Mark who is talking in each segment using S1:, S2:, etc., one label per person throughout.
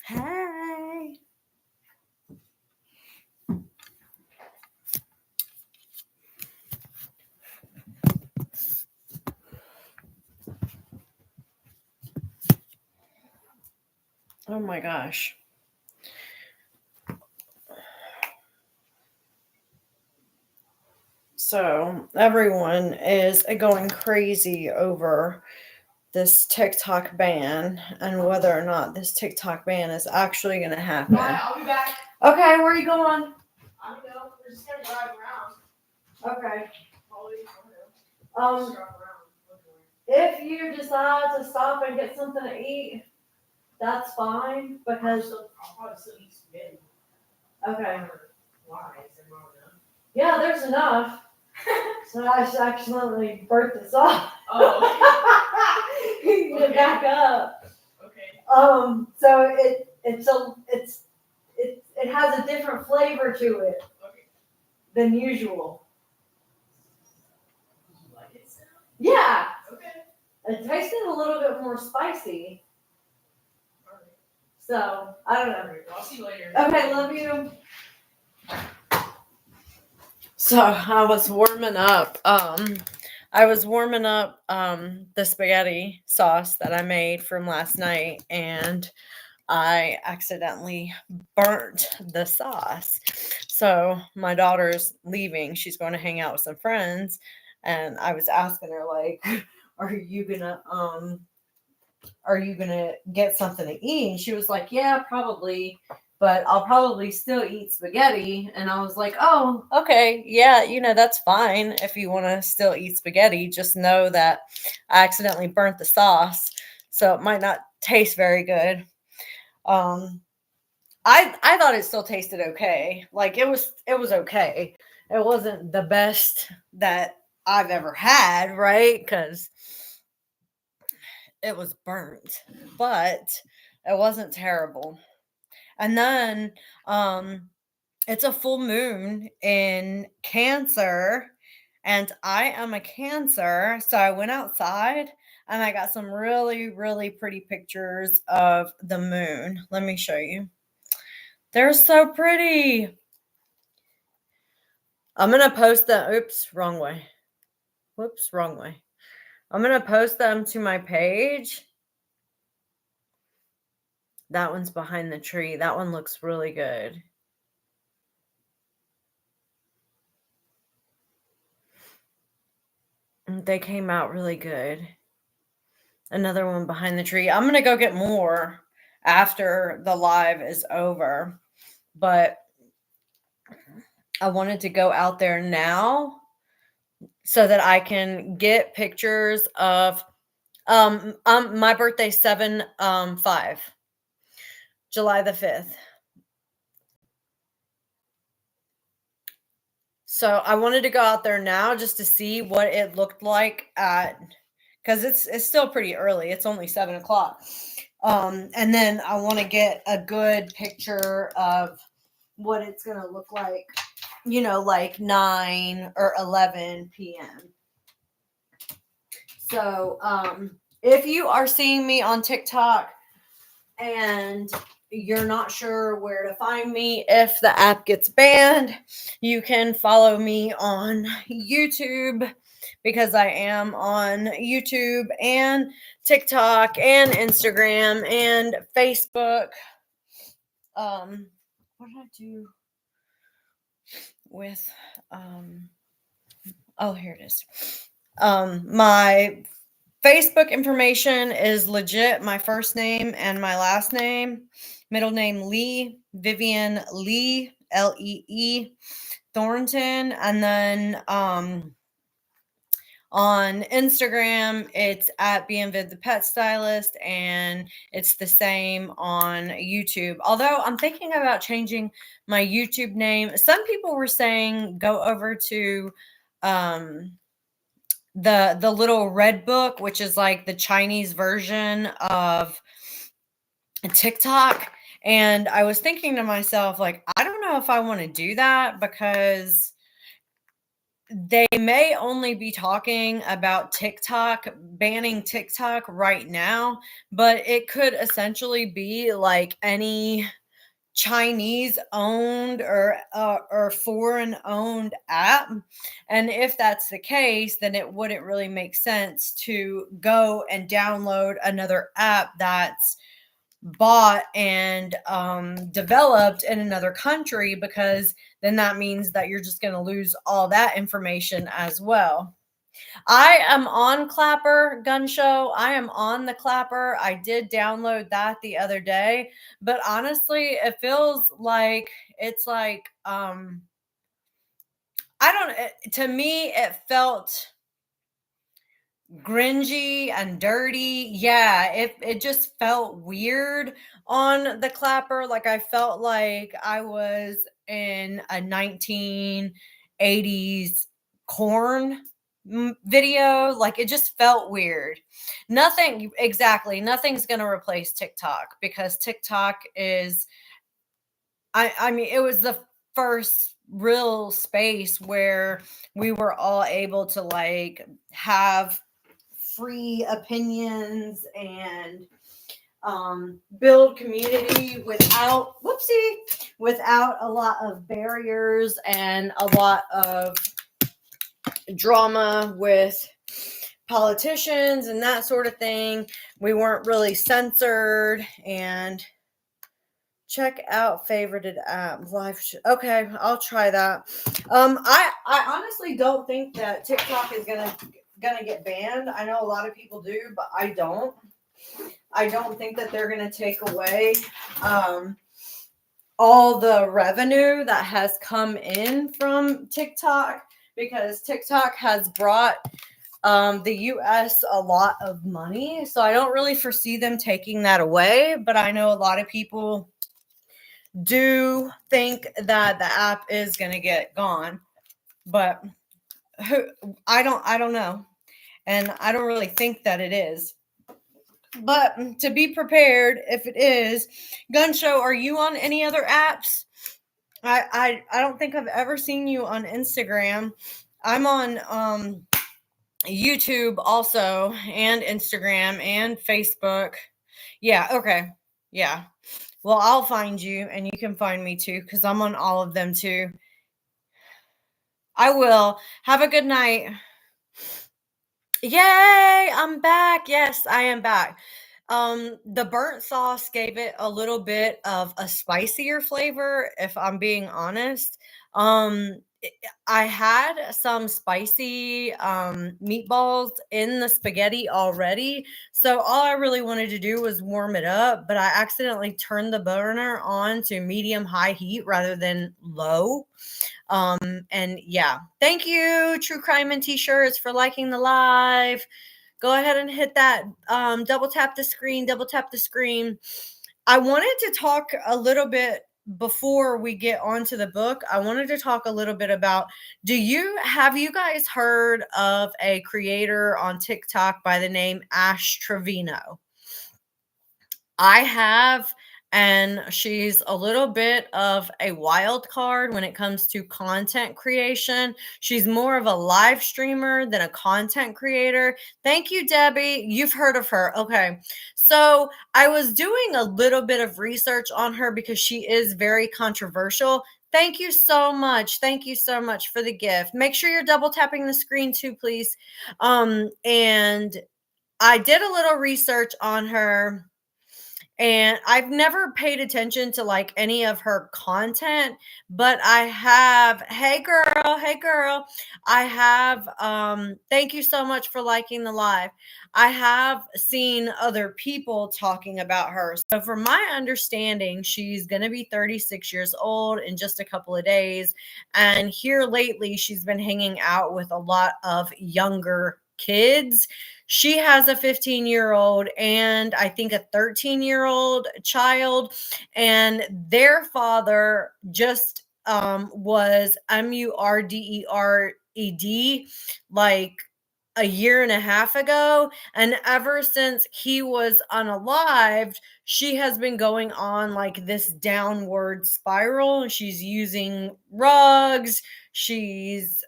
S1: Hey. Oh my gosh. So everyone is going crazy over this TikTok ban and whether or not this TikTok ban is actually going to happen.
S2: All right, I'll be back.
S1: Okay, where are you going?
S2: I don't know. We're just gonna drive around.
S1: Okay.
S2: Probably. I don't know.
S1: Um,
S2: Just drive around.
S1: if you decide to stop and get something to eat, that's fine because
S2: I'll probably still eat spaghetti.
S1: okay.
S2: Why? Is there more than
S1: Yeah, there's enough. So I just accidentally burnt this off.
S2: Oh.
S1: You need to
S2: Okay.
S1: back up.
S2: Okay.
S1: So it has a different flavor to it
S2: Okay.
S1: than usual.
S2: Did you like it, Sam?
S1: Yeah,
S2: Okay.
S1: it tasted a little bit more spicy.
S2: All right.
S1: So I don't
S2: All
S1: know.
S2: right. Well, I'll see you later.
S1: Okay, love you. So I was warming up. The spaghetti sauce that I made from last night, and I accidentally burnt the sauce. So my daughter's leaving. She's going to hang out with some friends, and I was asking her like, are you gonna get something to eat? And she was like, yeah, probably, but I'll probably still eat spaghetti. And I was like, oh, okay, yeah, that's fine if you want to still eat spaghetti. Just know that I accidentally burnt the sauce, so it might not taste very good. I thought it still tasted okay. Like it was okay. It wasn't the best that I've ever had, right? Because it was burnt, but it wasn't terrible. And then it's a full moon in Cancer, and I am a Cancer, so I went outside and I got some really, really pretty pictures of the moon. Let me show you. They're so pretty. I'm going to post them. Oops, wrong way. Whoops, wrong way. I'm going to post them to my page. That one's behind the tree. That one looks really good. They came out really good. Another one behind the tree. I'm going to go get more after the live is over. But I wanted to go out there now so that I can get pictures of my birthday's 7/5, July the 5th. So I wanted to go out there now just to see what it looked like because it's still pretty early. It's only 7:00. And then I want to get a good picture of what it's gonna look like, like 9 or 11 p.m. So if you are seeing me on TikTok and you're not sure where to find me if the app gets banned, you can follow me on YouTube because I am on YouTube and TikTok and Instagram and Facebook. What did I do with oh, here it is. My Facebook information is legit my first name and my last name. Middle name Lee, Vivian Lee, Lee, Thornton. And then on Instagram, it's at BMVid the Pet Stylist, and it's the same on YouTube. Although I'm thinking about changing my YouTube name. Some people were saying go over to the little red book, which is like the Chinese version of TikTok. And I was thinking to myself, like, I don't know if I want to do that because they may only be talking about TikTok, banning TikTok right now, but it could essentially be like any Chinese owned or foreign owned app. And if that's the case, then it wouldn't really make sense to go and download another app that's bought and developed in another country, because then that means that you're just going to lose all that information as well. I am on Clapper Gun Show. I am on the Clapper. I did download that the other day, but honestly, it feels like it's like I don't to me it felt gringy and dirty. Yeah, it just felt weird on the Clapper. Like I felt like I was in a 1980s corn video. Like it just felt weird. Nothing's going to replace TikTok, because TikTok is I mean it was the first real space where we were all able to like have free opinions and build community without a lot of barriers and a lot of drama with politicians and that sort of thing. We weren't really censored. And check out favorited app okay, I'll try that. I honestly don't think that TikTok is gonna get banned. I know a lot of people do, but I don't think that they're gonna take away all the revenue that has come in from TikTok, because TikTok has brought the US a lot of money. So I don't really foresee them taking that away, but I know a lot of people do think that the app is going to get gone, but I don't know. And I don't really think that it is. But to be prepared, if it is, Gun Show, are you on any other apps? I don't think I've ever seen you on Instagram. I'm on YouTube also, and Instagram and Facebook. Yeah, okay. Yeah. Well, I'll find you and you can find me too, because I'm on all of them too. I will. Have a good night. Yay, I'm back. Yes, I am back. The burnt sauce gave it a little bit of a spicier flavor, if I'm being honest. I had some spicy meatballs in the spaghetti already, so all I really wanted to do was warm it up, but I accidentally turned the burner on to medium high heat rather than low. And yeah, thank you, True Crime and T-shirts, for liking the live. Go ahead and hit that double tap the screen. I wanted to talk a little bit before we get onto the book. I wanted to talk a little bit about, have you guys heard of a creator on TikTok by the name Ash Trevino? I have, and she's a little bit of a wild card when it comes to content creation. She's more of a live streamer than a content creator. Thank you, Debbie. You've heard of her. Okay. So I was doing a little bit of research on her because she is very controversial. Thank you so much. Thank you so much for the gift. Make sure you're double tapping the screen too, please. And I did a little research on her. And I've never paid attention to like any of her content, but I have, hey girl, I have, thank you so much for liking the live. I have seen other people talking about her. So from my understanding, she's going to be 36 years old in just a couple of days. And here lately, she's been hanging out with a lot of younger kids. She has a 15-year-old and I think a 13-year-old child, and their father just was MURDERED, like a year and a half ago. And ever since he was unalived, she has been going on like this downward spiral. She's using rugs. She's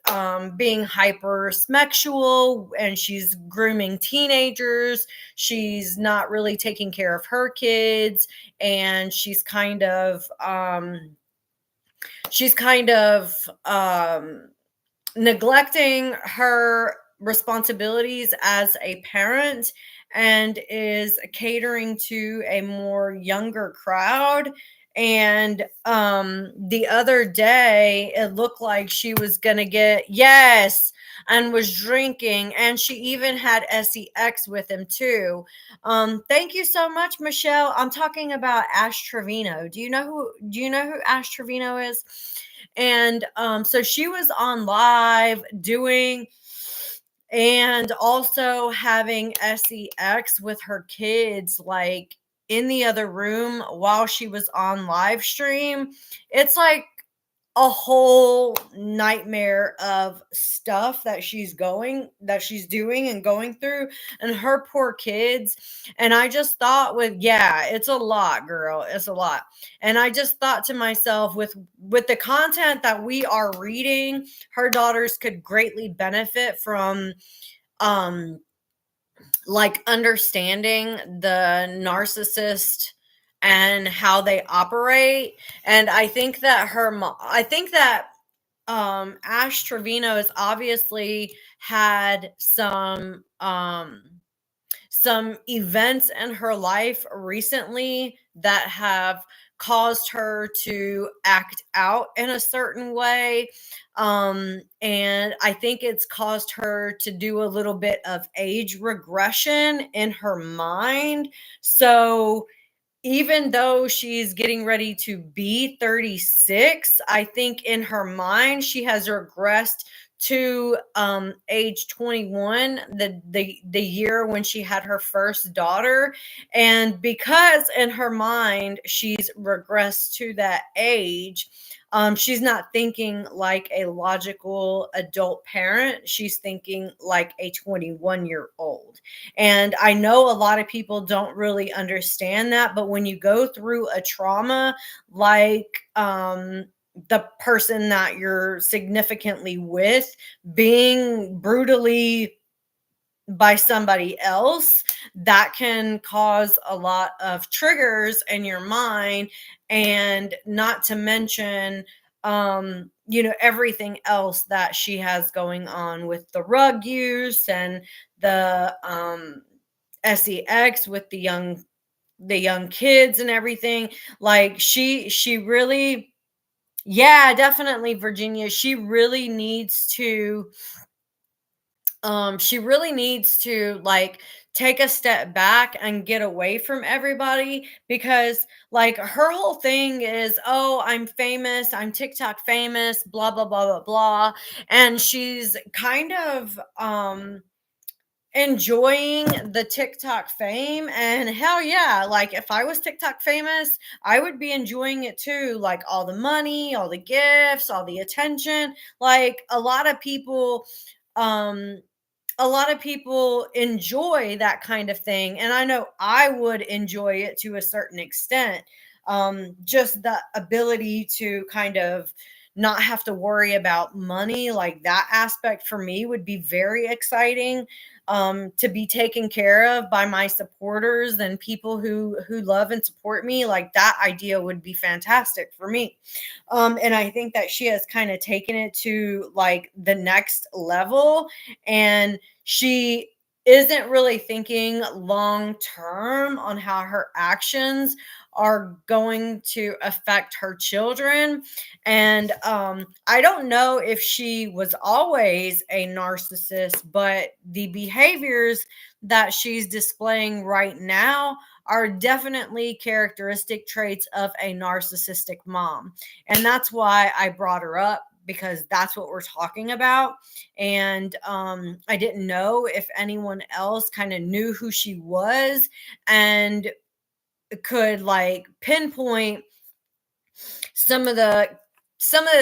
S1: being hyper sexual, and she's grooming teenagers. She's not really taking care of her kids, and she's kind of neglecting her responsibilities as a parent, and is catering to a more younger crowd. And the other day it looked like she was gonna get, yes, and was drinking, and she even had sex with him too. Thank you so much, Michelle. I'm talking about Ash Trevino. Do you know who Ash Trevino is? And so she was on live doing, and also having sex with her kids, like in the other room while she was on live stream. It's like a whole nightmare of stuff that she's doing and going through, and her poor kids. And I just thought, yeah, it's a lot, girl, it's a lot. And I just thought to myself, with the content that we are reading, her daughters could greatly benefit from um like understanding the narcissist and how they operate. And I think that Ash Trevino has obviously had some events in her life recently that have caused her to act out in a certain way. And I think it's caused her to do a little bit of age regression in her mind. So even though she's getting ready to be 36, I think in her mind she has regressed to age 21, the year when she had her first daughter. And because in her mind she's regressed to that age, she's not thinking like a logical adult parent. She's thinking like a 21-year-old. And I know a lot of people don't really understand that, but when you go through a trauma like the person that you're significantly with being brutally by somebody else, that can cause a lot of triggers in your mind. And not to mention everything else that she has going on with the rug use and the sex with the young kids and everything. Like she really, yeah, definitely, Virginia. She really needs to like take a step back and get away from everybody, because like her whole thing is, oh, I'm famous, I'm TikTok famous, blah blah blah blah blah. And she's kind of enjoying the TikTok fame. And hell yeah, like if I was TikTok famous, I would be enjoying it too. Like all the money, all the gifts, all the attention. Like um a lot of people enjoy that kind of thing, and I know I would enjoy it to a certain extent. Just the ability to kind of not have to worry about money, like that aspect for me would be very exciting. To be taken care of by my supporters and people who love and support me, like that idea would be fantastic for me. And I think that she has kind of taken it to like the next level, and she isn't really thinking long term on how her actions are going to affect her children. And I don't know if she was always a narcissist, but the behaviors that she's displaying right now are definitely characteristic traits of a narcissistic mom. And that's why I brought her up, because that's what we're talking about. And I didn't know if anyone else kind of knew who she was and could like pinpoint some of the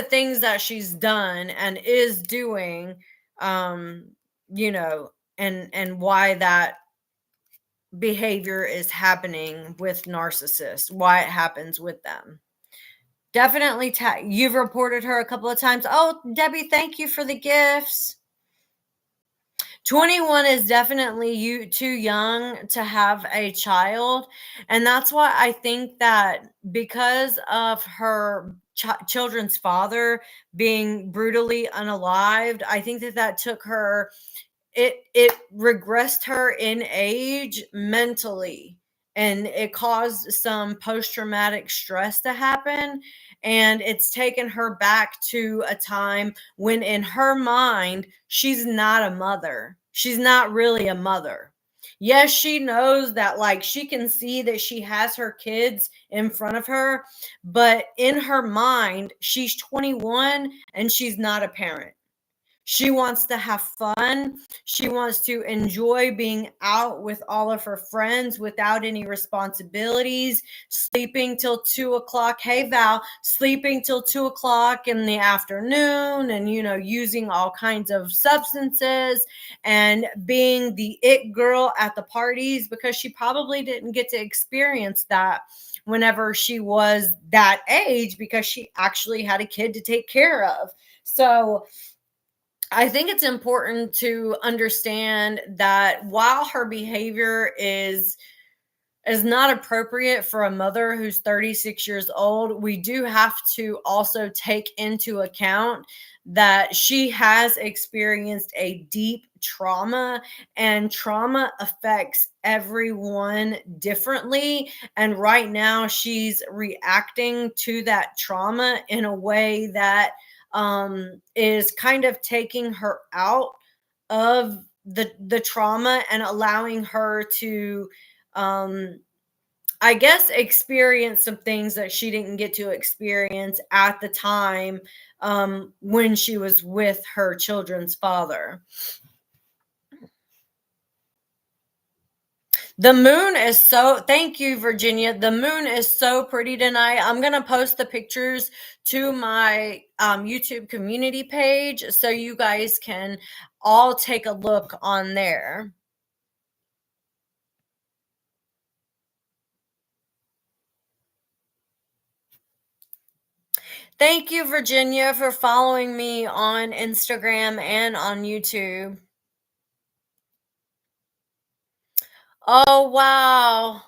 S1: things that she's done and is doing, um and why that behavior is happening with narcissists, why it happens with them. Definitely you've reported her a couple of times. Oh, Debbie, thank you for the gifts. 21 is definitely too young to have a child, and that's why I think that because of her children's father being brutally unalived, I think that took her, it regressed her in age mentally, and it caused some post-traumatic stress to happen, and it's taken her back to a time when in her mind she's not a mother, she's not really a mother. Yes, she knows that, like, she can see that she has her kids in front of her, but in her mind she's 21 and she's not a parent. She wants to have fun. She wants to enjoy being out with all of her friends without any responsibilities, sleeping till 2 o'clock. Hey, Val, sleeping till 2 o'clock in the afternoon and, using all kinds of substances and being the it girl at the parties, because she probably didn't get to experience that whenever she was that age, because she actually had a kid to take care of. So, I think it's important to understand that while her behavior is not appropriate for a mother who's 36 years old, we do have to also take into account that she has experienced a deep trauma, and trauma affects everyone differently. And right now, she's reacting to that trauma in a way that is kind of taking her out of the trauma and allowing her to, um, I guess, experience some things that she didn't get to experience at the time, when she was with her children's father. The moon is so, thank you, Virginia. The moon is so pretty tonight. I'm going to post the pictures to my YouTube community page so you guys can all take a look on there. Thank you, Virginia, for following me on Instagram and on YouTube. Oh, wow.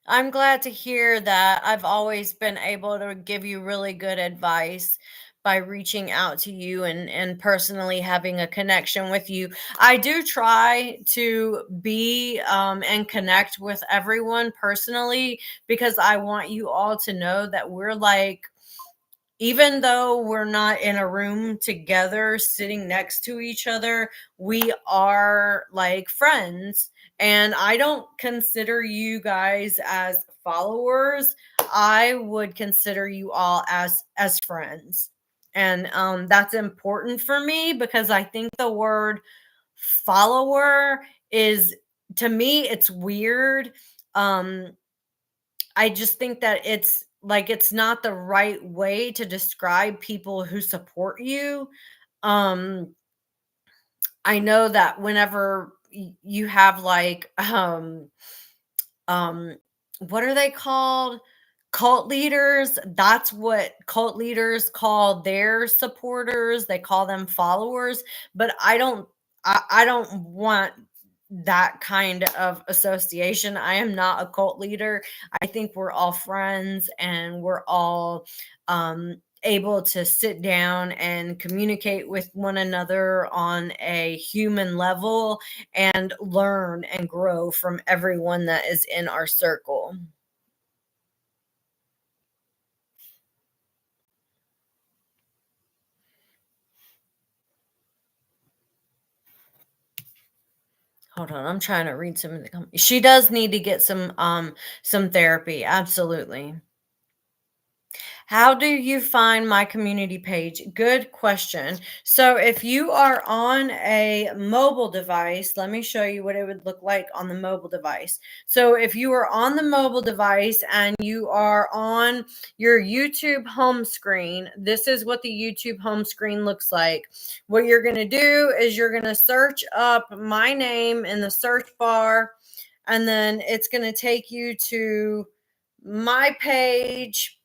S1: I'm glad to hear that. I've always been able to give you really good advice by reaching out to you and personally having a connection with you. I do try to be and connect with everyone personally, because I want you all to know that we're like, even though we're not in a room together sitting next to each other, we are like friends. And I don't consider you guys as followers. I would consider you all as friends. And that's important for me, because I think the word follower is, to me, it's weird. I just think that it's like, it's not the right way to describe people who support you. Um, I know that whenever you have like, um, what are they called? Cult leaders. That's what cult leaders call their supporters. They call them followers. But I don't want that kind of association. I am not a cult leader. I think we're all friends, and we're all able to sit down and communicate with one another on a human level and learn and grow from everyone that is in our circle. Hold on, I'm trying to read some of the she does need to get some therapy, absolutely. How do you find my community page? Good question. So, if you are on a mobile device, let me show you what it would look like on the mobile device. So, if you are on the mobile device and you are on your YouTube home screen, this is what the YouTube home screen looks like. What you're going to do is you're going to search up my name in the search bar, and then it's going to take you to my page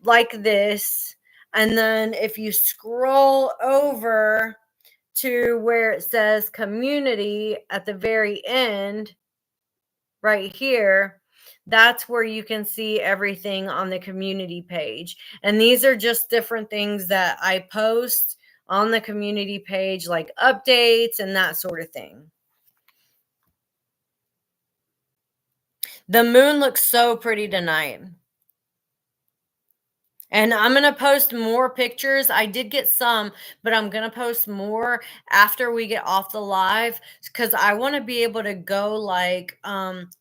S1: like this. And then if you scroll over to where it says community at the very end, right here, that's where you can see everything on the community page. And these are just different things that I post on the community page, like updates and that sort of thing. The moon looks so pretty tonight. And I'm going to post more pictures. I did get some, but I'm going to post more after we get off the live cuz I want to be able to go like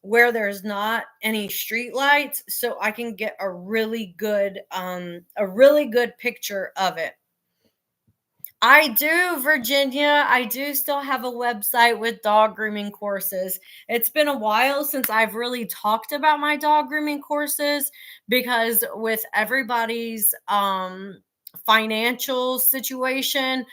S1: where there's not any street lights so I can get a really good picture of it. I do, Virginia. I do still have a website with dog grooming courses. It's been a while since I've really talked about my dog grooming courses because with everybody's financial situation,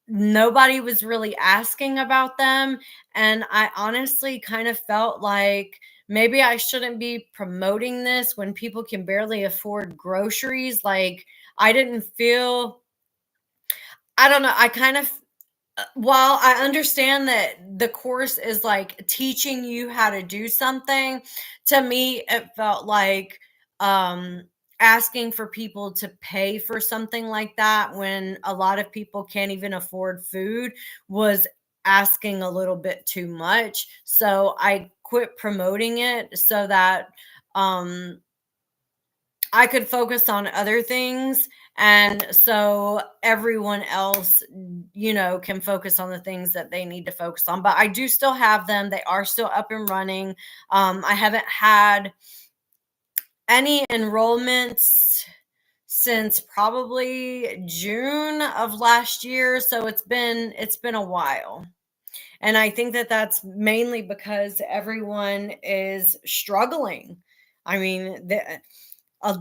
S1: nobody was really asking about them, and I honestly kind of felt like maybe I shouldn't be promoting this when people can barely afford groceries. Like I didn't feel I don't know. I kind of, while I understand that the course is like teaching you how to do something, to me, it felt like um, asking for people to pay for something like that when a lot of people can't even afford food was asking a little bit too much. So I quit promoting it so that um, I could focus on other things. And so everyone else, can focus on the things that they need to focus on. But I do still have them. They are still up and running. I haven't had any enrollments since probably June of last year. So it's been a while. And I think that that's mainly because everyone is struggling. I mean,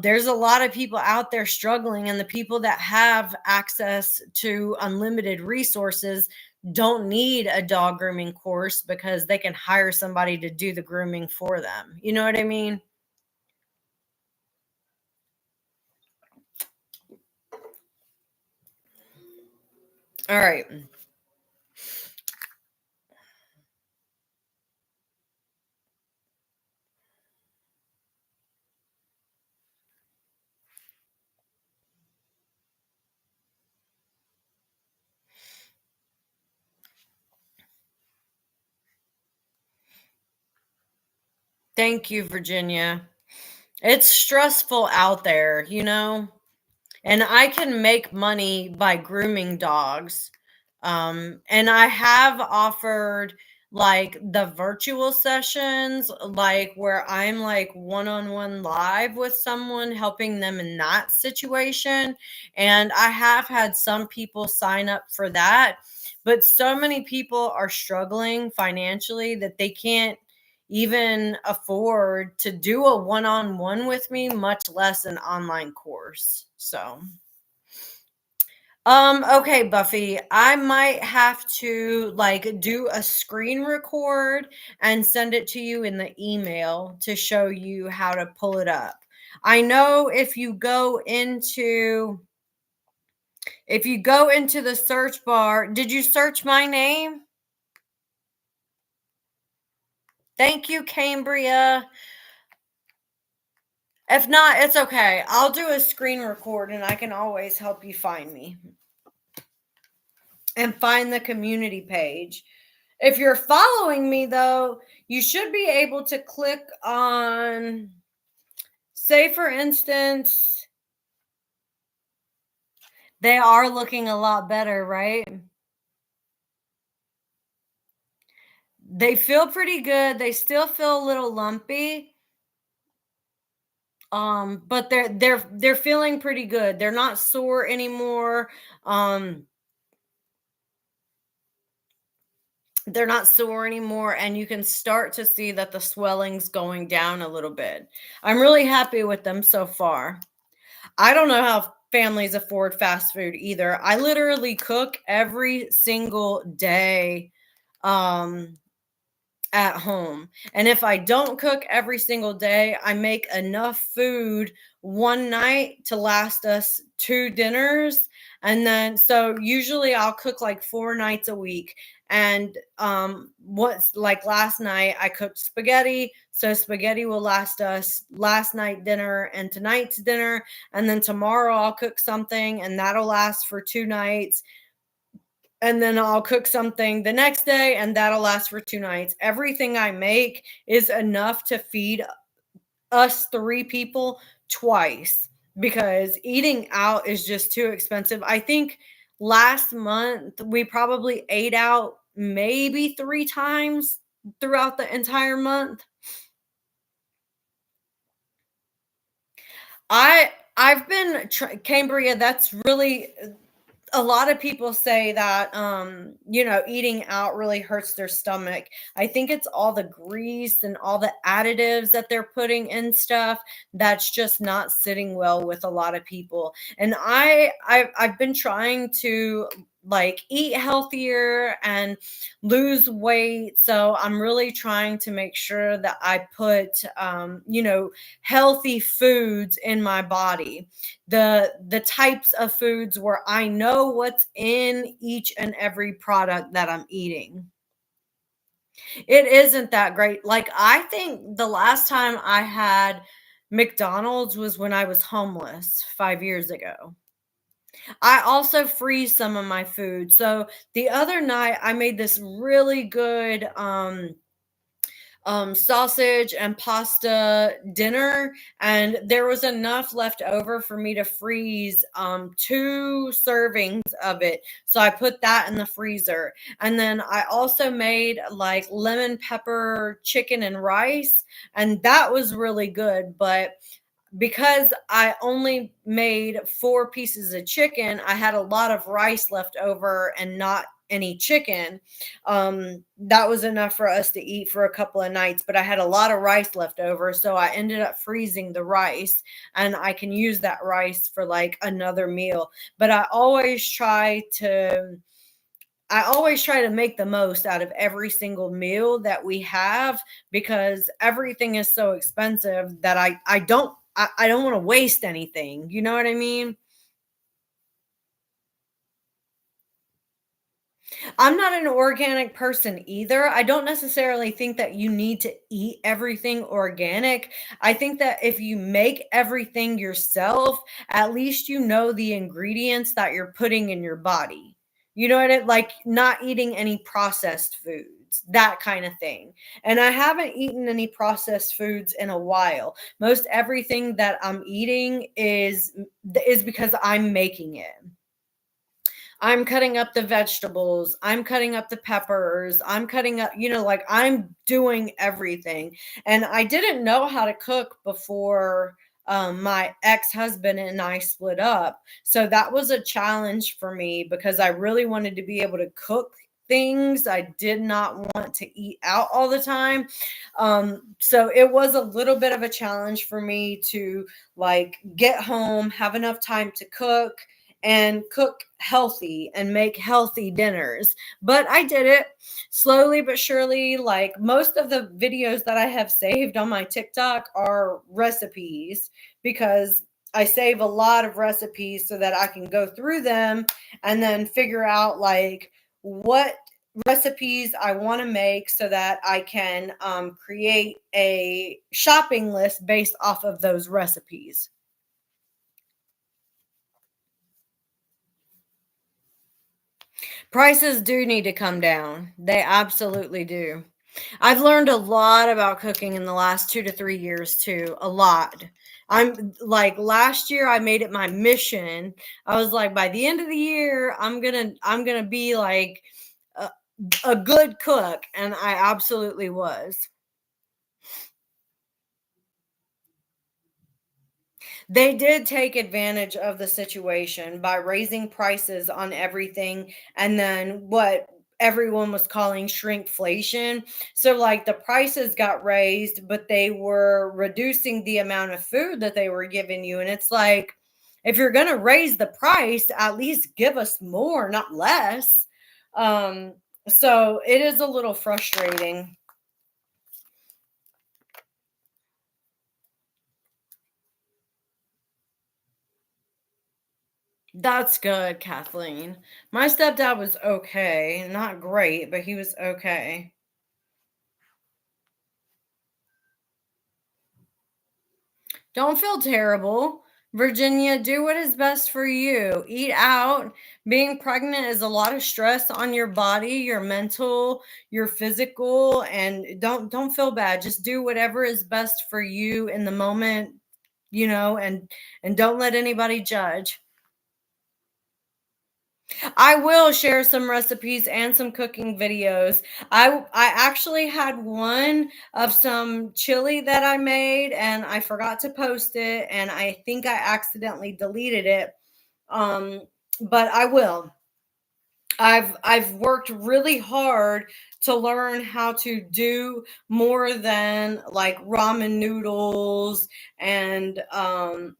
S1: there's a lot of people out there struggling, and the people that have access to unlimited resources don't need a dog grooming course because they can hire somebody to do the grooming for them. You know what I mean? All right. Thank you, Virginia. It's stressful out there. And I can make money by grooming dogs. And I have offered like the virtual sessions, like where I'm like one on one live with someone, helping them in that situation. And I have had some people sign up for that. But so many people are struggling financially that they can't even afford to do a one on one with me, much less an online course. So. Okay, Buffy, I might have to like do a screen record and send it to you in the email to show you how to pull it up. I know if you go into the search bar, did you search my name? Thank you, Cambria. If not, it's okay. I'll do a screen record and I can always help you find me and find the community page. If you're following me, though, you should be able to click on, say, for instance, they are looking a lot better, right? They feel pretty good. They still feel a little lumpy. But they're feeling pretty good. They're not sore anymore. Um, they're not sore anymore, and you can start to see that the swelling's going down a little bit. I'm really happy with them so far. I don't know how families afford fast food either. I literally cook every single day. Um, at home. And if I don't cook every single day, I make enough food one night to last us two dinners. And then, so usually I'll cook like 4 nights a week. And what's like last night, I cooked spaghetti. So spaghetti will last us last night dinner and tonight's dinner. And then tomorrow I'll cook something and that'll last for 2 nights, and then I'll cook something the next day and that'll last for 2 nights. Everything I make is enough to feed us three people twice because eating out is just too expensive. I think last month we probably ate out maybe 3 times throughout the entire month. I've been Cambria, that's really, a lot of people say that eating out really hurts their stomach. I think it's all the grease and all the additives that they're putting in stuff that's just not sitting well with a lot of people. And I've been trying to like eat healthier and lose weight, so I'm really trying to make sure that I put healthy foods in my body, the types of foods where I know what's in each and every product that I'm eating. It isn't that great. Like, I think the last time I had McDonald's was when I was homeless 5 years ago. I also freeze some of my food. So the other night I made this really good sausage and pasta dinner, and there was enough left over for me to freeze 2 servings of it. So I put that in the freezer. And then I also made like lemon pepper chicken and rice, and that was really good. But because I only made 4 pieces of chicken, I had a lot of rice left over and not any chicken. That was enough for us to eat for a couple of nights, but I had a lot of rice left over. So I ended up freezing the rice and I can use that rice for like another meal. But I always try to make the most out of every single meal that we have because everything is so expensive that I don't want to waste anything. You know what I mean? I'm not an organic person either. I don't necessarily think that you need to eat everything organic. I think that if you make everything yourself, at least you know the ingredients that you're putting in your body. You know what it like not eating any processed foods, that kind of thing. And I haven't eaten any processed foods in a while. Most everything that I'm eating is because I'm making it. I'm cutting up the vegetables. I'm cutting up the peppers. I'm cutting up, like I'm doing everything. And I didn't know how to cook before my ex husband and I split up. So that was a challenge for me because I really wanted to be able to cook things. I did not want to eat out all the time. So it was a little bit of a challenge for me to like get home, have enough time to cook and cook healthy and make healthy dinners. But I did it slowly but surely. Like most of the videos that I have saved on my TikTok are recipes because I save a lot of recipes so that I can go through them and then figure out like what recipes I want to make so that I can create a shopping list based off of those recipes. Prices do need to come down. They absolutely do. I've learned a lot about cooking in the last 2 to 3 years too, a lot. I'm like last year I made it my mission. I was like by the end of the year I'm going to be like a, a good cook, and I absolutely was. They did take advantage of the situation by raising prices on everything, and then what everyone was calling shrinkflation. So, like, the prices got raised, but they were reducing the amount of food that they were giving you. And it's like, if you're going to raise the price, at least give us more, not less. Um, so it is a little frustrating. That's good, Kathleen. My stepdad was okay. Not great, but he was okay. Don't feel terrible. Virginia, do what is best for you. Eat out. Being pregnant is a lot of stress on your body, your mental, your physical, and don't feel bad. Just do whatever is best for you in the moment, and don't let anybody judge. I will share some recipes and some cooking videos. I actually had one of some chili that I made and I forgot to post it and I think I accidentally deleted it. Um but I will. I've worked really hard to learn how to do more than like ramen noodles and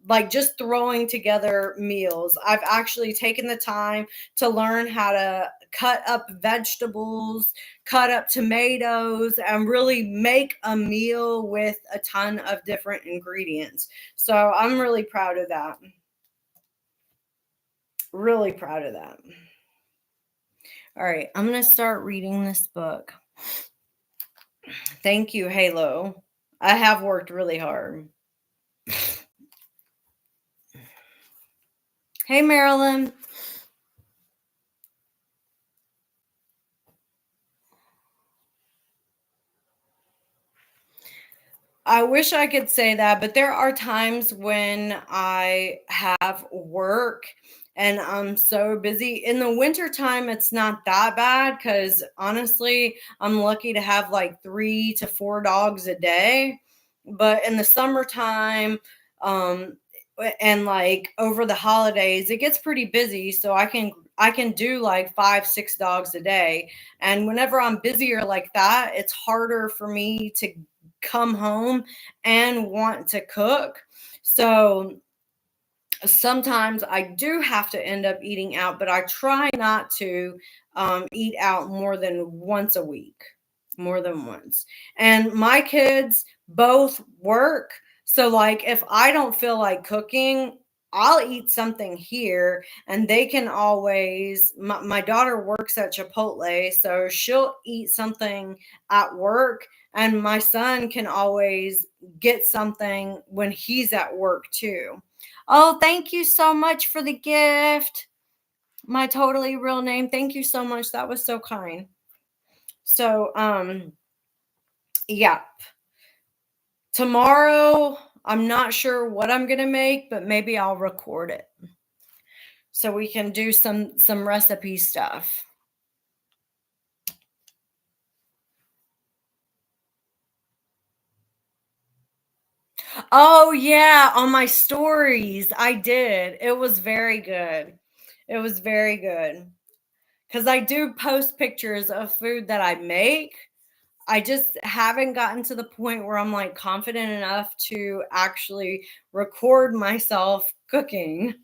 S1: like just throwing together meals. I've actually taken the time to learn how to cut up vegetables, cut up tomatoes, and really make a meal with a ton of different ingredients. So I'm really proud of that. Really proud of that. All right, I'm going to start reading this book. Thank you, Halo. I have worked really hard. Hey, Marilyn. I wish I could say that, but there are times when I have work and I'm so busy. In the wintertime, it's not that bad because honestly, I'm lucky to have like 3 to 4 dogs a day. But in the summertime, um, and like over the holidays, it gets pretty busy. So I can do like 5, 6 dogs a day. And whenever I'm busier like that, it's harder for me to come home and want to cook. So sometimes I do have to end up eating out, but I try not to eat out more than once a week, more than once. And my kids both work. So, like, if I don't feel like cooking, I'll eat something here, and they can always. My daughter works at Chipotle, so she'll eat something at work, and my son can always get something when he's at work too. Oh, thank you so much for the gift. My totally real name. Thank you so much. That was so kind. So, yeah. Tomorrow, I'm not sure what I'm going to make, but maybe I'll record it so we can do some recipe stuff. Oh yeah, on my stories. I did. It was very good. It was very good. Cuz I do post pictures of food that I make. I just haven't gotten to the point where I'm like confident enough to actually record myself cooking.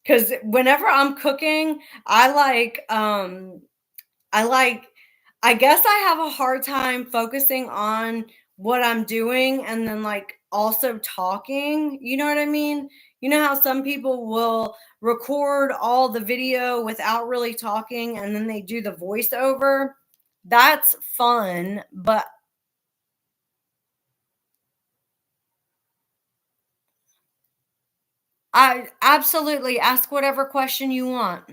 S1: Cuz whenever I'm cooking, I like I guess I have a hard time focusing on what I'm doing and then like also talking, you know what I mean? You know how some people will record all the video without really talking and then they do the voiceover? That's fun, but I absolutely ask whatever question you want.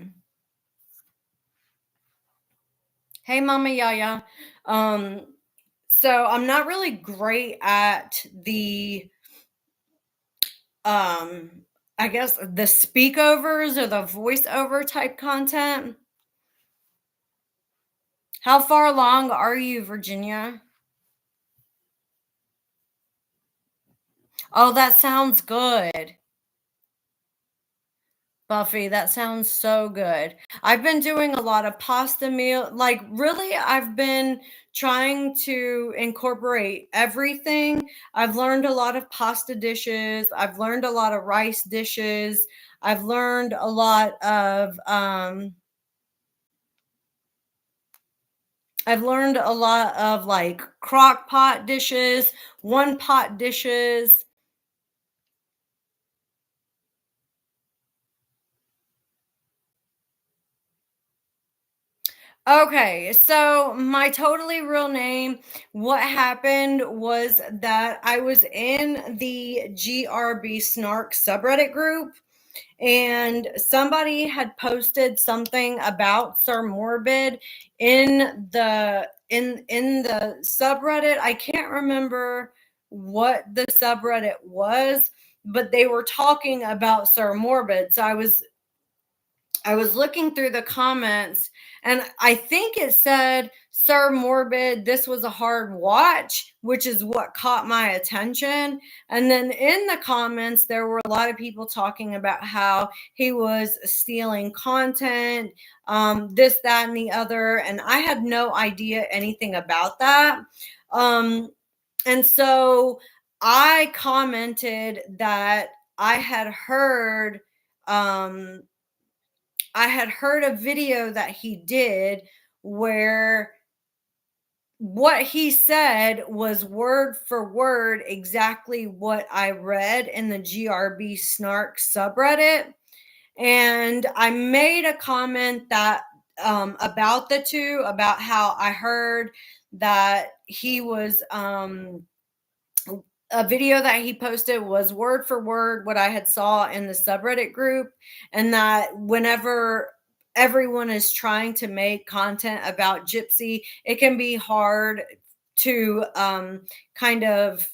S1: Hey, Mama Yaya. Um, so I'm not really great at the um I guess the speakovers or the voiceover type content. How far along are you, Virginia? Oh, that sounds good. Buffy, that sounds so good. I've been doing a lot of pasta meal. Like, really, I've been trying to incorporate everything. I've learned a lot of pasta dishes. I've learned a lot of rice dishes. I've learned a lot of like crock pot dishes, one pot dishes. Okay, so my totally real name, what happened was that I was in the GRB Snark subreddit group, and somebody had posted something about Sir Morbid in the subreddit. I can't remember what the subreddit was, but they were talking about Sir Morbid. So I was looking through the comments, and I think it said, Sir Morbid, this was a hard watch, which is what caught my attention. And then in the comments, there were a lot of people talking about how he was stealing content, this, that, and the other. And I had no idea anything about that. And so I commented that I had heard. I had heard a video that he did where what he said was word for word exactly what I read in the GRB Snark subreddit. And I made a comment that about the two, about how I heard that he was a video that he posted was word for word what I had saw in the subreddit group, and that whenever everyone is trying to make content about Gypsy, it can be hard to kind of,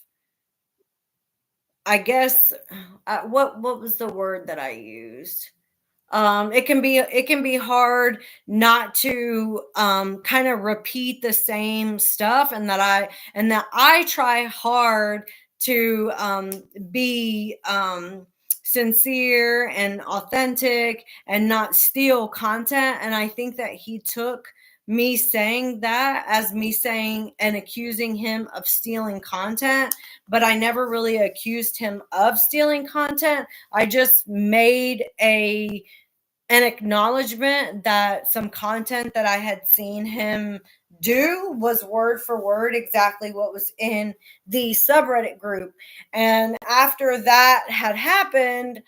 S1: I guess, what was the word that I used? It can be hard not to kind of repeat the same stuff, and that I try hard to be sincere and authentic and not steal content. And I think that he took me saying that as me saying and accusing him of stealing content, but I never really accused him of stealing content. I just made an acknowledgement that some content that I had seen him do was word for word exactly what was in the subreddit group. And after that had happened,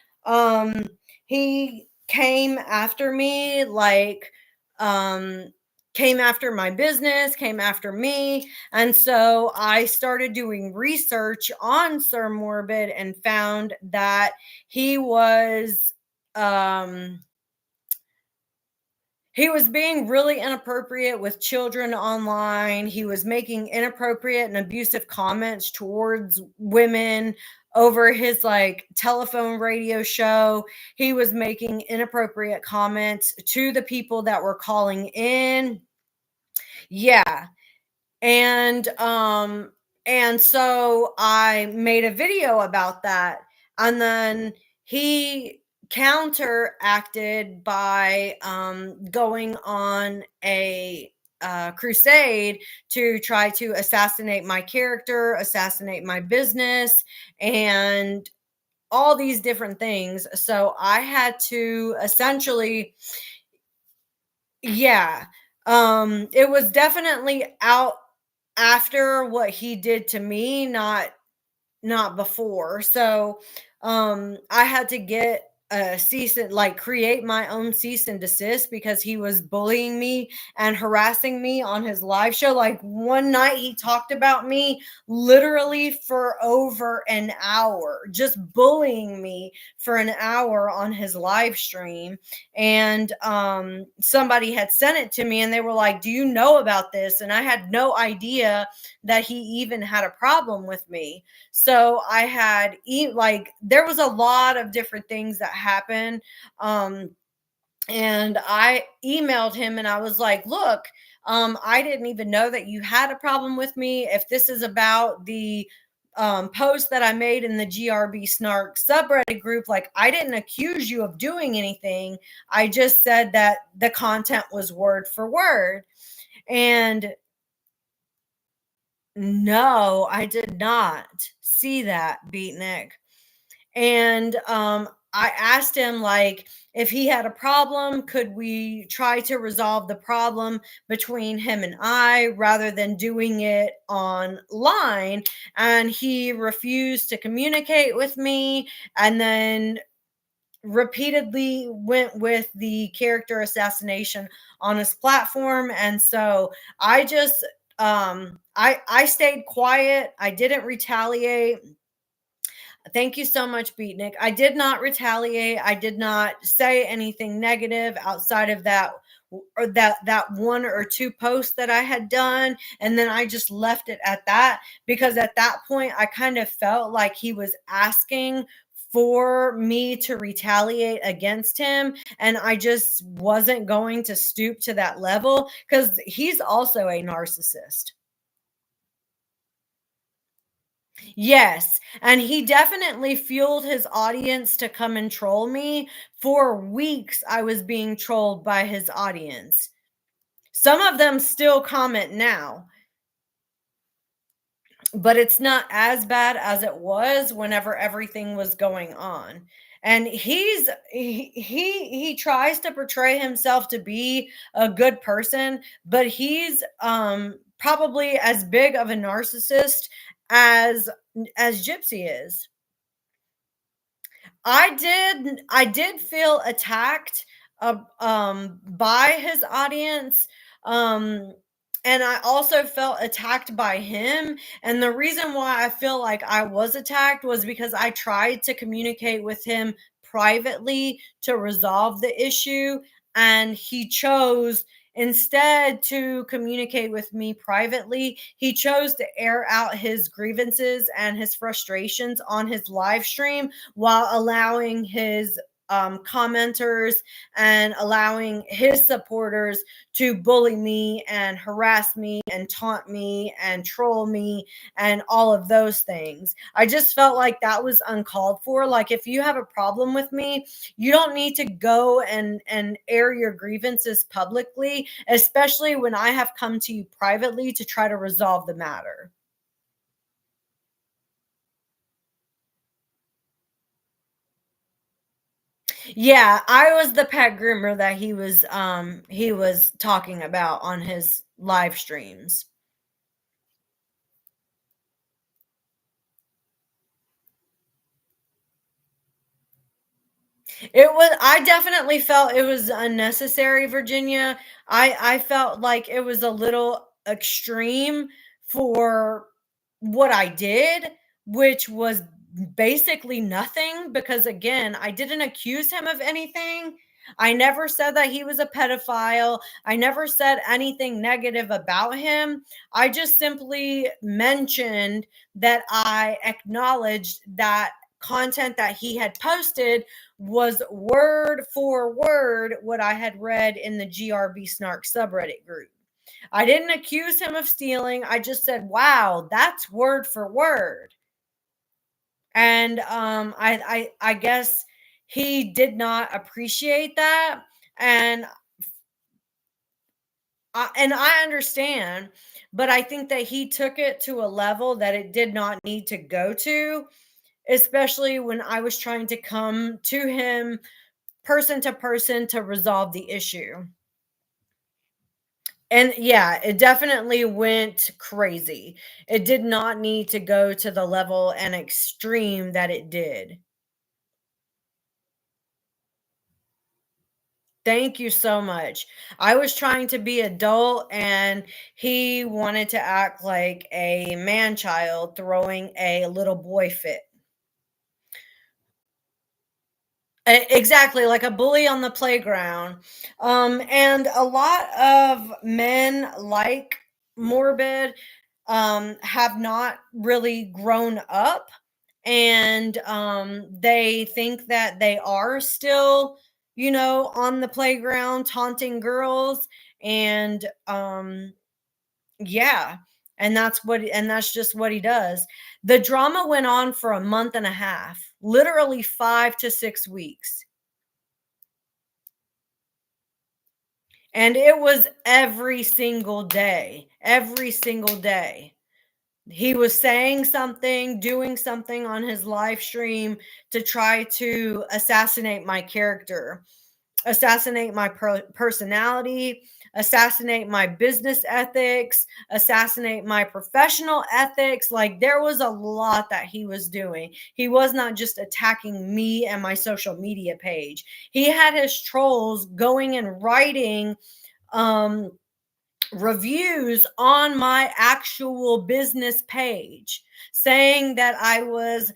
S1: he came after me, like, came after my business, came after me. And so I started doing research on Sir Morbid and found that he was um he was being really inappropriate with children online. He was making inappropriate and abusive comments towards women over his like telephone radio show. He was making inappropriate comments to the people that were calling in. Yeah. And so I made a video about that, and then he counteracted by going on a crusade to try to assassinate my character, assassinate my business, and all these different things. So I had to essentially, yeah, it was definitely out after what he did to me, not before. So I had to get a cease and like create my own cease and desist because he was bullying me and harassing me on his live show. Like one night he talked about me literally for over an hour, just bullying me for an hour on his live stream. And somebody had sent it to me and they were like, "Do you know about this?" And I had no idea that he even had a problem with me. So I had like there was a lot of different things that happened. And I emailed him and I was like, "Look, I didn't even know that you had a problem with me. If this is about the post that I made in the GRB Snark subreddit group, like, I didn't accuse you of doing anything. I just said that the content was word for word. And no, I did not see that, Beatnik. And I asked him, like, if he had a problem, could we try to resolve the problem between him and I rather than doing it online? And he refused to communicate with me, and then repeatedly went with the character assassination on his platform. And so I just I stayed quiet. I didn't retaliate. Thank you so much, Beatnik. I did not retaliate. I did not say anything negative outside of that, or that one or two posts that I had done, and then I just left it at that, because at that point I kind of felt like he was asking for me to retaliate against him, and I just wasn't going to stoop to that level, cuz he's also a narcissist. Yes, and he definitely fueled his audience to come and troll me. For weeks, I was being trolled by his audience. Some of them still comment now, but it's not as bad as it was whenever everything was going on. And he tries to portray himself to be a good person, but he's probably as big of a narcissist as Gypsy is. I did feel attacked by his audience, um and I also felt attacked by him, and the reason why I feel like I was attacked was because I tried to communicate with him privately to resolve the issue, and he chose, instead to communicate with me privately, he chose to air out his grievances and his frustrations on his live stream, while allowing his commenters and allowing his supporters to bully me and harass me and taunt me and troll me and all of those things. I just felt like that was uncalled for. Like, if you have a problem with me, you don't need to go and air your grievances publicly, especially when I have come to you privately to try to resolve the matter. Yeah, I was the pet groomer that he was talking about on his live streams. It was I definitely felt it was unnecessary, Virginia. I felt like it was a little extreme for what I did, which was basically nothing, because again, I didn't accuse him of anything. I never said that he was a pedophile. I never said anything negative about him. I just simply mentioned that I acknowledged that content that he had posted was word for word what I had read in the GRB Snark subreddit group. I didn't accuse him of stealing. I just said, wow, that's word for word. And I guess he did not appreciate that. And I understand, but I think that he took it to a level that it did not need to go to, especially when I was trying to come to him person to person to resolve the issue. And yeah, it definitely went crazy. It did not need to go to the level and extreme that it did. Thank you so much. I was trying to be adult, and he wanted to act like a man child throwing a little boy fit. Exactly, like a bully on the playground. And a lot of men like Morbid have not really grown up, and they think that they are still, on the playground taunting girls. And yeah. And that's just what he does. The drama went on for a month and a half, literally 5 to 6 weeks. And it was every single day, every single day. He was saying something, doing something on his live stream to try to assassinate my character, assassinate my personality, assassinate my business ethics, assassinate my professional ethics. Like, there was a lot that he was doing. He was not just attacking me and my social media page. He had his trolls going and writing um reviews on my actual business page saying that I was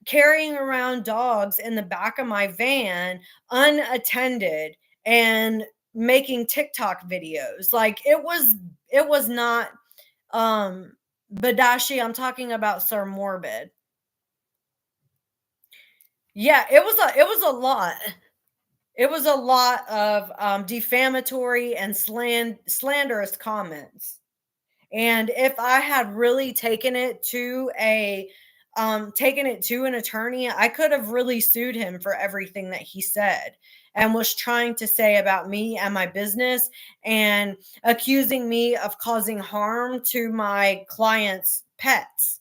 S1: carrying around dogs in the back of my van unattended and making TikTok videos. Like, it was not um Badashi, I'm talking about Sir Morbid. Yeah, it was a lot. It was a lot of defamatory and slanderous comments. And if I had really taken it to an attorney, I could have really sued him for everything that he said and was trying to say about me and my business, and accusing me of causing harm to my clients' pets,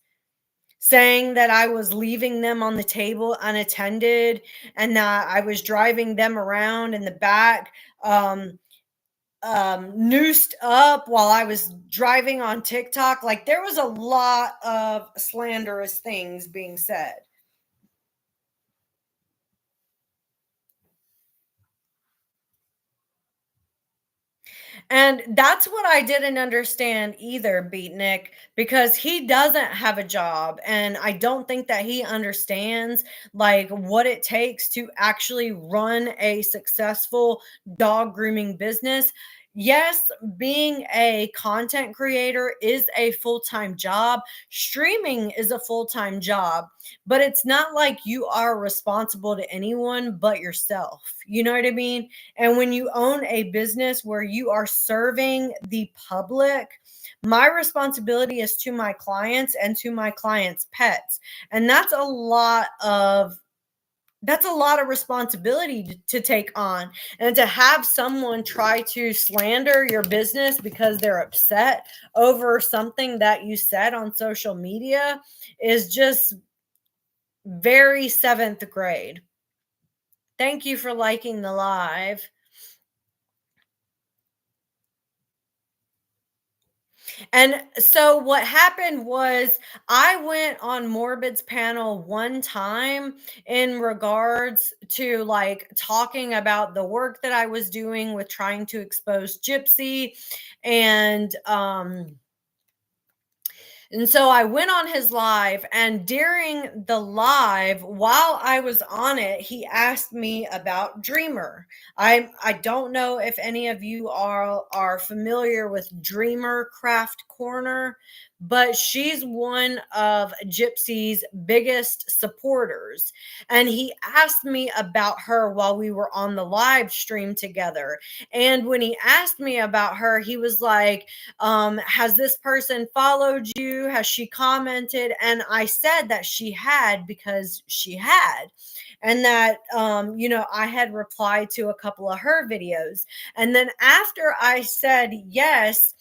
S1: saying that I was leaving them on the table unattended and that I was driving them around in the back noosed up while I was driving on TikTok. Like, there was a lot of slanderous things being said. And that's what I didn't understand either, Beatnik, because he doesn't have a job. And I don't think that he understands like what it takes to actually run a successful dog grooming business. Yes, being a content creator is a full time job. Streaming is a full time job, but it's not like you are responsible to anyone but yourself. You know what I mean? And when you own a business where you are serving the public, my responsibility is to my clients and to my clients' pets. And that's a lot of responsibility to take on. And to have someone try to slander your business because they're upset over something that you said on social media is just very seventh grade. Thank you for liking the live. And so what happened was I went on Morbid's panel one time in regards to like talking about the work that I was doing with trying to expose Gypsy, and so I went on his live, and during the live, while I was on it, he asked me about Dreamer. I don't know if any of you are familiar with Dreamer Craft Corner, but she's one of Gypsy's biggest supporters. And he asked me about her while we were on the live stream together. And when he asked me about her, he was like, has this person followed you? Has she commented? And I said that she had, because she had, and that I had replied to a couple of her videos. And then after I said yes,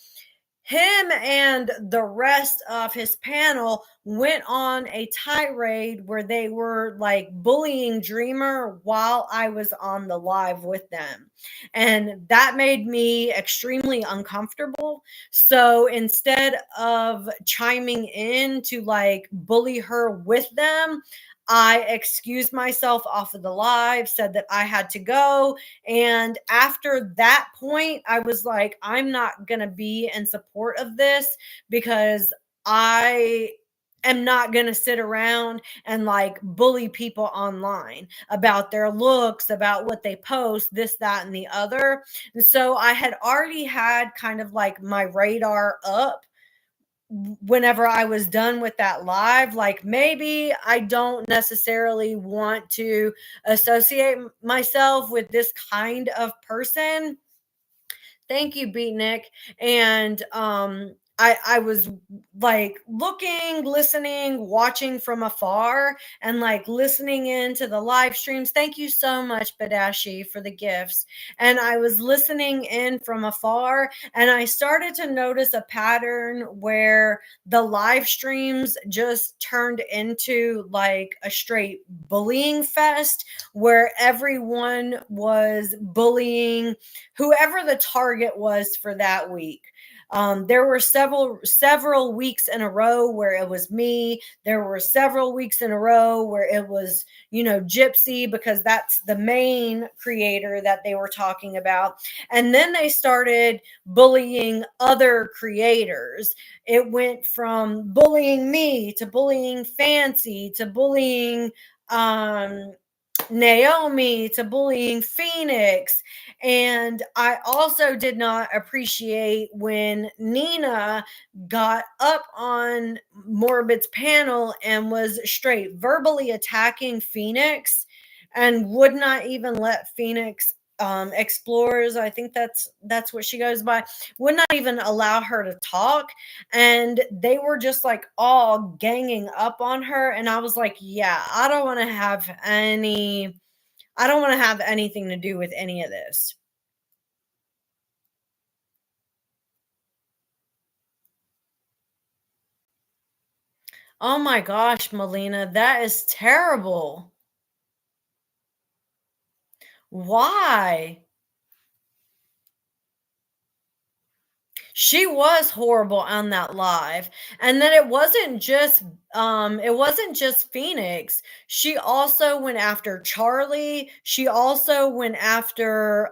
S1: him and the rest of his panel went on a tirade where they were like bullying Dreamer while I was on the live with them. And that made me extremely uncomfortable. So instead of chiming in to like bully her with them, I excused myself off of the live, said that I had to go. And after that point, I was like, I'm not going to be in support of this, because I am not going to sit around and like bully people online about their looks, about what they post, this, that, and the other. And so I had already had kind of like my radar up whenever I was done with that live. Like, maybe I don't necessarily want to associate myself with this kind of person. Thank you, Beatnik. And I was like looking, listening, watching from afar, and like listening into the live streams. Thank you so much, Badashi, for the gifts. And I was listening in from afar, and I started to notice a pattern where the live streams just turned into like a straight bullying fest where everyone was bullying whoever the target was for that week. There were several weeks in a row where it was me. There were several weeks in a row where it was, Gypsy, because that's the main creator that they were talking about. And then they started bullying other creators. It went from bullying me to bullying Fancy to bullying Naomi to bullying Phoenix. And I also did not appreciate when Nina got up on Morbid's panel and was straight verbally attacking Phoenix and would not even let Phoenix explorers, I think that's what she goes by, would not even allow her to talk. And they were just like all ganging up on her, and I was like, yeah, I don't want to have anything to do with any of this. Oh my gosh, Melina, that is terrible. Why? She was horrible on that live. And then it wasn't just Phoenix. She also went after Charlie. She also went after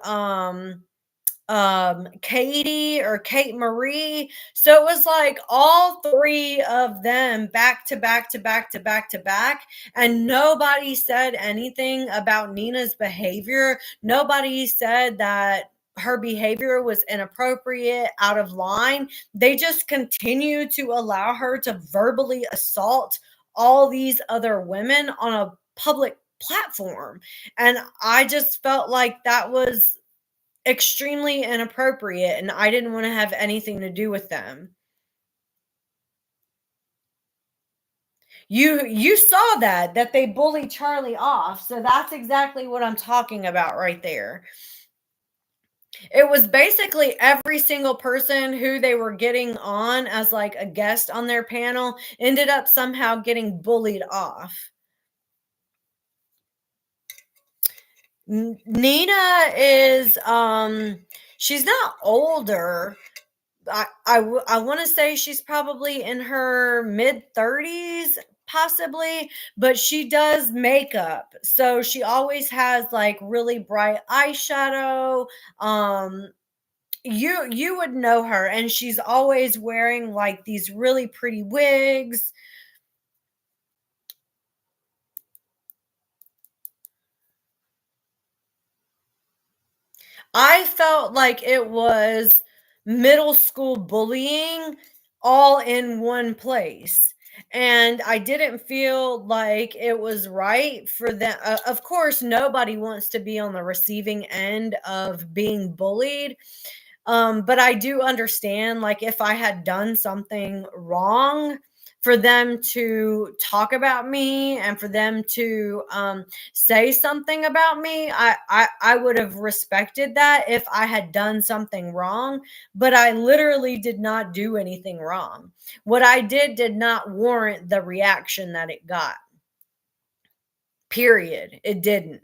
S1: Katie or Kate Marie. So it was like all three of them back to back to back to back to back. And nobody said anything about Nina's behavior. Nobody said that her behavior was inappropriate, out of line. They just continued to allow her to verbally assault all these other women on a public platform. And I just felt like that was extremely inappropriate, and I didn't want to have anything to do with them. You saw that they bullied Charlie off. So that's exactly what I'm talking about right there. It was basically every single person who they were getting on as like a guest on their panel ended up somehow getting bullied off. Nina is she's not older. I want to say she's probably in her mid 30s, possibly, but she does makeup. So she always has like really bright eyeshadow. Um, you would know her, and she's always wearing like these really pretty wigs. I felt like it was middle school bullying all in one place. And I didn't feel like it was right for them. Of course, nobody wants to be on the receiving end of being bullied. But I do understand, like, if I had done something wrong, for them to talk about me and for them to say something about me, I would have respected that if I had done something wrong. But I literally did not do anything wrong. What I did not warrant the reaction that it got. Period. It didn't.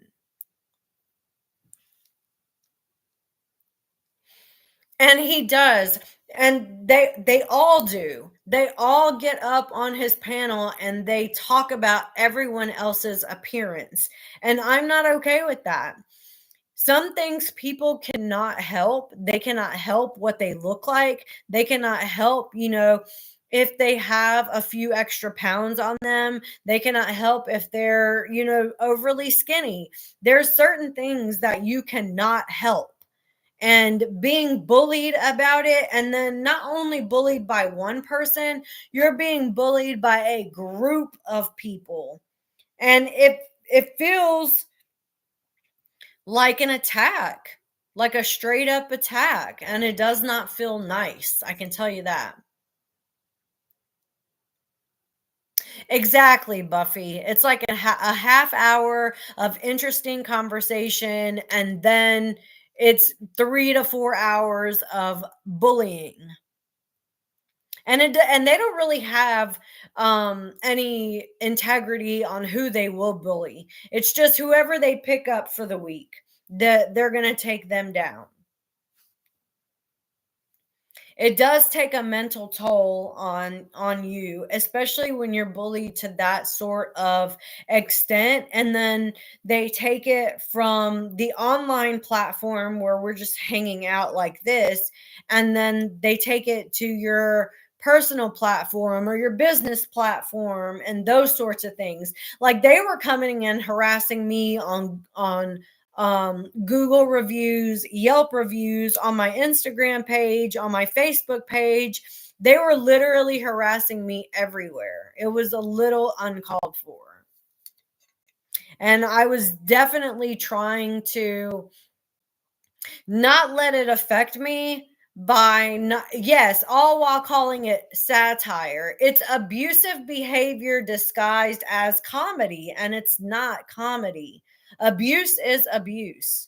S1: And he does. And they all do. They all get up on his panel and they talk about everyone else's appearance. And I'm not okay with that. Some things people cannot help. They cannot help what they look like. They cannot help, if they have a few extra pounds on them. They cannot help if they're, overly skinny. There's certain things that you cannot help, and being bullied about it, and then not only bullied by one person, you're being bullied by a group of people, and it feels like an attack, like a straight up attack, and it does not feel nice, I can tell you that. Exactly, Buffy. It's like a half hour of interesting conversation, and then it's 3 to 4 hours of bullying. And they don't really have any integrity on who they will bully. It's just whoever they pick up for the week that they're going to take them down. It does take a mental toll on you, especially when you're bullied to that sort of extent, and then they take it from the online platform where we're just hanging out like this, and then they take it to your personal platform or your business platform and those sorts of things. Like they were coming and harassing me on Google reviews, Yelp reviews, on my Instagram page, on my Facebook page. They were literally harassing me everywhere. It was a little uncalled for. And I was definitely trying to not let it affect me by not, yes, all while calling it satire. It's abusive behavior disguised as comedy, and it's not comedy. Abuse is abuse.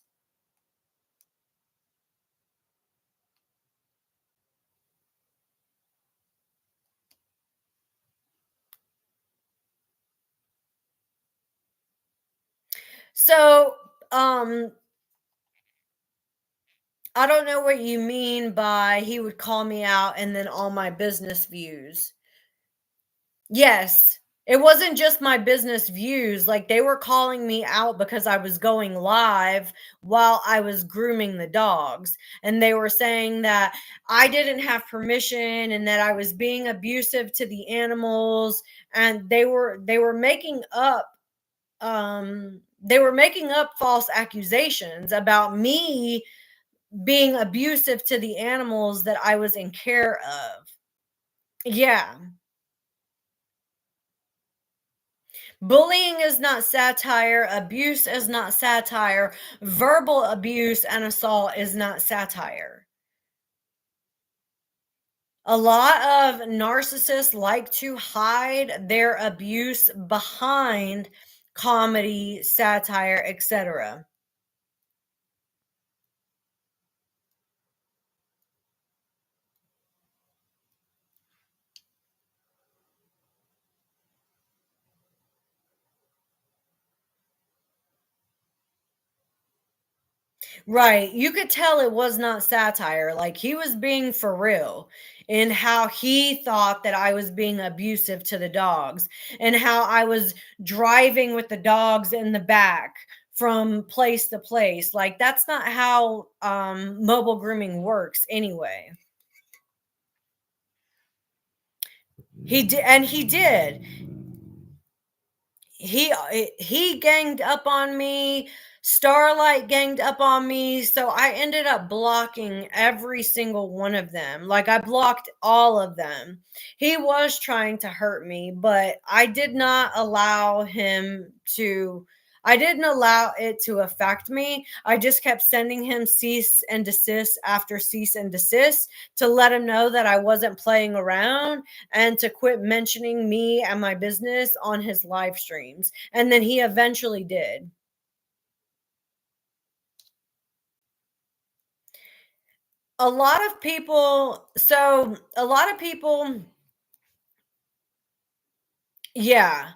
S1: So, um, I don't know what you mean by he would call me out and then all my business views. Yes, it wasn't just my business views. Like they were calling me out because I was going live while I was grooming the dogs. And they were saying that I didn't have permission and that I was being abusive to the animals. And they were making up false accusations about me being abusive to the animals that I was in care of. Yeah. Bullying is not satire, abuse is not satire, verbal abuse and assault is not satire. A lot of narcissists like to hide their abuse behind comedy, satire, etc. Right. You could tell it was not satire. Like he was being for real in how he thought that I was being abusive to the dogs and how I was driving with the dogs in the back from place to place. Like that's not how mobile grooming works anyway. He did. He ganged up on me. Starlight ganged up on me, so I ended up blocking every single one of them. Like I blocked all of them. He was trying to hurt me, but I didn't allow it to affect me. I just kept sending him cease and desist after cease and desist to let him know that I wasn't playing around and to quit mentioning me and my business on his live streams. And then he eventually did. A lot of people, yeah.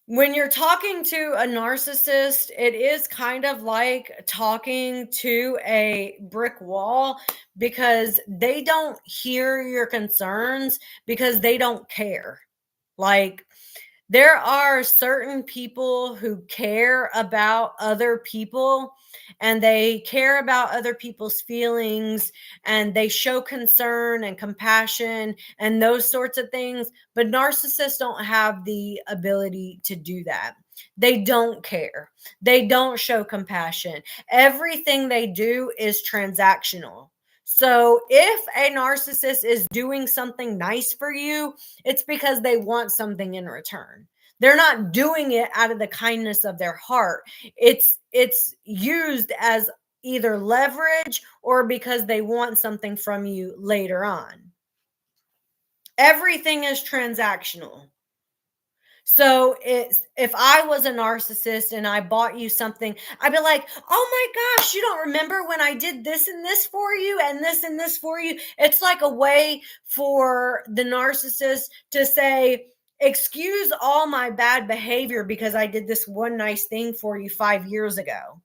S1: When you're talking to a narcissist, it is kind of like talking to a brick wall because they don't hear your concerns because they don't care. Like, there are certain people who care about other people and they care about other people's feelings and they show concern and compassion and those sorts of things. But narcissists don't have the ability to do that. They don't care. They don't show compassion. Everything they do is transactional. So if a narcissist is doing something nice for you, it's because they want something in return. They're not doing it out of the kindness of their heart. It's used as either leverage or because they want something from you later on. Everything is transactional. So it's if I was a narcissist and I bought you something, I'd be like, "Oh my gosh, you don't remember when I did this and this for you and this for you?" It's like a way for the narcissist to say, "Excuse all my bad behavior because I did this one nice thing for you 5 years ago."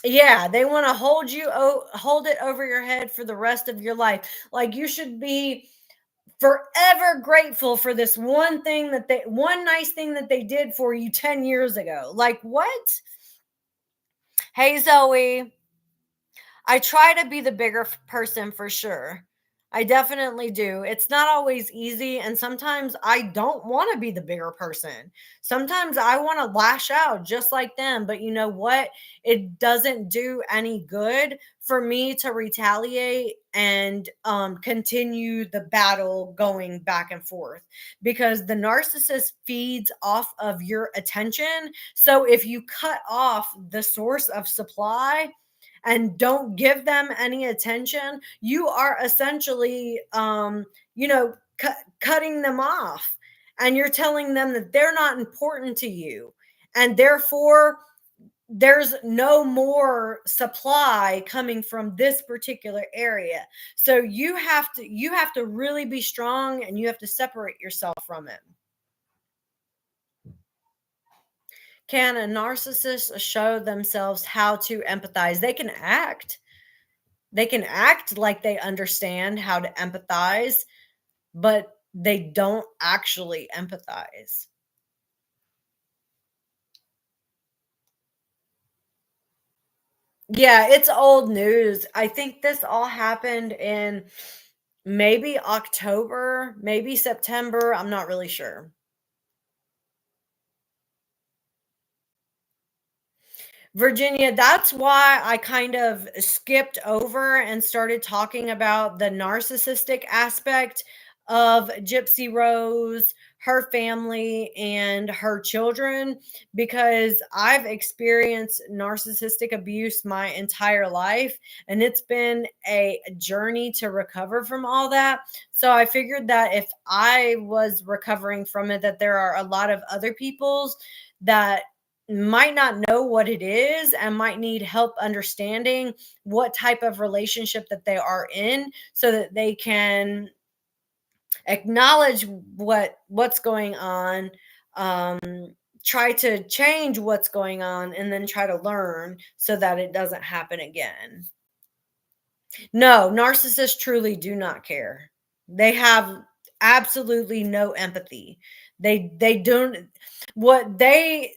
S1: Yeah, they want to hold it over your head for the rest of your life. Like you should be forever grateful for this one nice thing that they did for you 10 years ago. Like what? Hey Zoe, I try to be the bigger person for sure. I definitely do. It's not always easy. And sometimes I don't want to be the bigger person. Sometimes I want to lash out just like them. But you know what? It doesn't do any good for me to retaliate and continue the battle going back and forth because the narcissist feeds off of your attention. So if you cut off the source of supply, and don't give them any attention, you are essentially, cutting them off. And you're telling them that they're not important to you. And therefore, there's no more supply coming from this particular area. So you have to really be strong and you have to separate yourself from it. Can a narcissist show themselves how to empathize? They can act like they understand how to empathize, but they don't actually empathize. Yeah, it's old news. I think this all happened in maybe October, maybe September. I'm not really sure. Virginia, that's why I kind of skipped over and started talking about the narcissistic aspect of Gypsy Rose, her family, and her children, because I've experienced narcissistic abuse my entire life. And it's been a journey to recover from all that. So I figured that if I was recovering from it, that there are a lot of other people's that might not know what it is and might need help understanding what type of relationship that they are in so that they can acknowledge what's going on, um try to change what's going on, and then try to learn so that it doesn't happen again. No, narcissists truly do not care. They have absolutely no empathy. They don't what they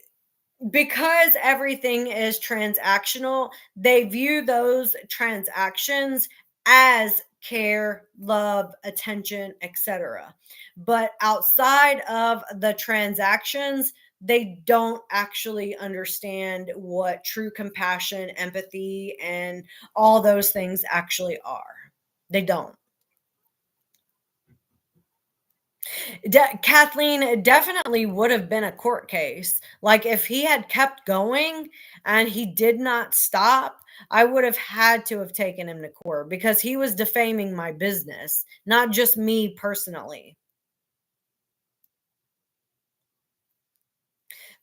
S1: because everything is transactional, they view those transactions as care, love, attention, etc. But outside of the transactions, they don't actually understand what true compassion, empathy, and all those things actually are. They don't. Kathleen, it definitely would have been a court case. Like if he had kept going and he did not stop, I would have had to have taken him to court because he was defaming my business, not just me personally.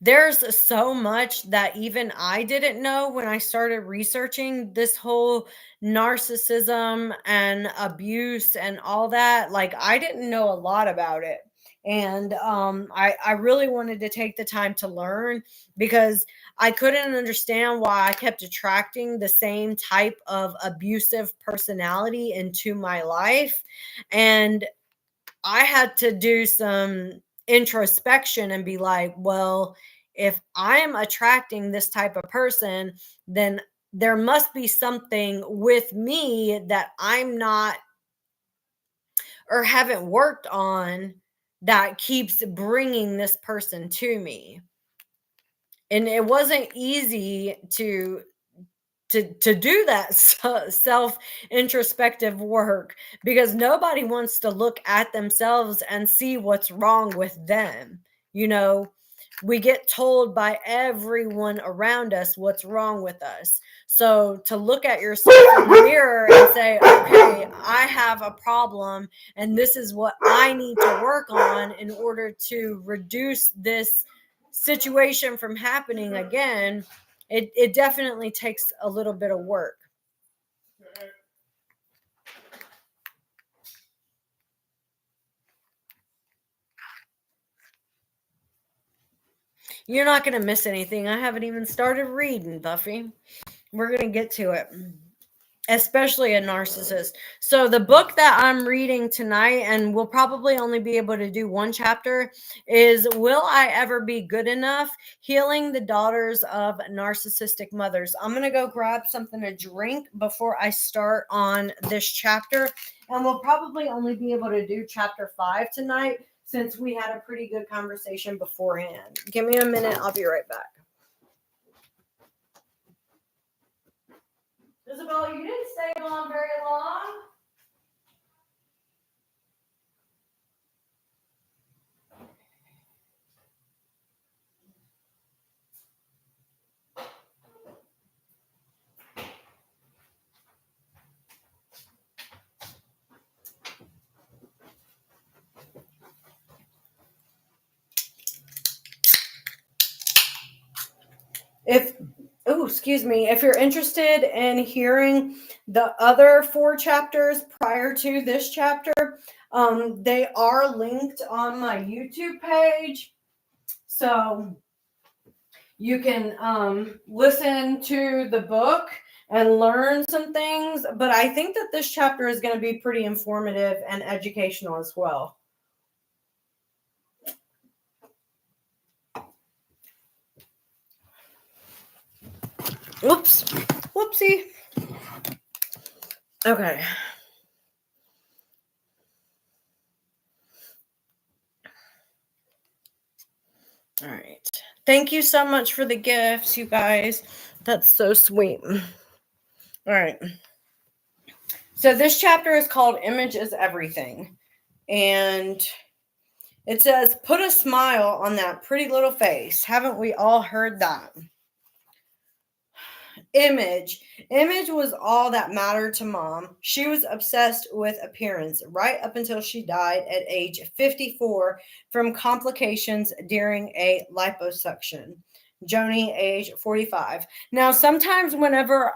S1: There's so much that even I didn't know when I started researching this whole narcissism and abuse and all that. Like I didn't know a lot about it. And I really wanted to take the time to learn because I couldn't understand why I kept attracting the same type of abusive personality into my life. And I had to do some introspection and be like, well, if I am attracting this type of person, then there must be something with me that I'm not or haven't worked on that keeps bringing this person to me. And it wasn't easy to do that self introspective work because nobody wants to look at themselves and see what's wrong with them. You know, we get told by everyone around us what's wrong with us. So to look at yourself in the mirror and say, okay, I have a problem and this is what I need to work on in order to reduce this situation from happening again, it definitely takes a little bit of work. You're not going to miss anything. I haven't even started reading, Buffy. We're going to get to it. Especially a narcissist. So the book that I'm reading tonight, and we'll probably only be able to do one chapter, is Will I Ever Be Good Enough? Healing the Daughters of Narcissistic Mothers. I'm going to go grab something to drink before I start on this chapter. And we'll probably only be able to do chapter 5 tonight since we had a pretty good conversation beforehand. Give me a minute. I'll be right back. Isabel, you didn't stay on very long. Excuse me, if you're interested in hearing the other 4 chapters prior to this chapter, they are linked on my YouTube page. So you can listen to the book and learn some things. But I think that this chapter is going to be pretty informative and educational as well. Oops. Whoopsie. Okay. All right. Thank you so much for the gifts, you guys. That's so sweet. All right. So this chapter is called Image is Everything. And it says, put a smile on that pretty little face. Haven't we all heard that? Image was all that mattered to Mom. She was obsessed with appearance right up until she died at age 54 from complications during a liposuction. Joni, age 45. Now, sometimes whenever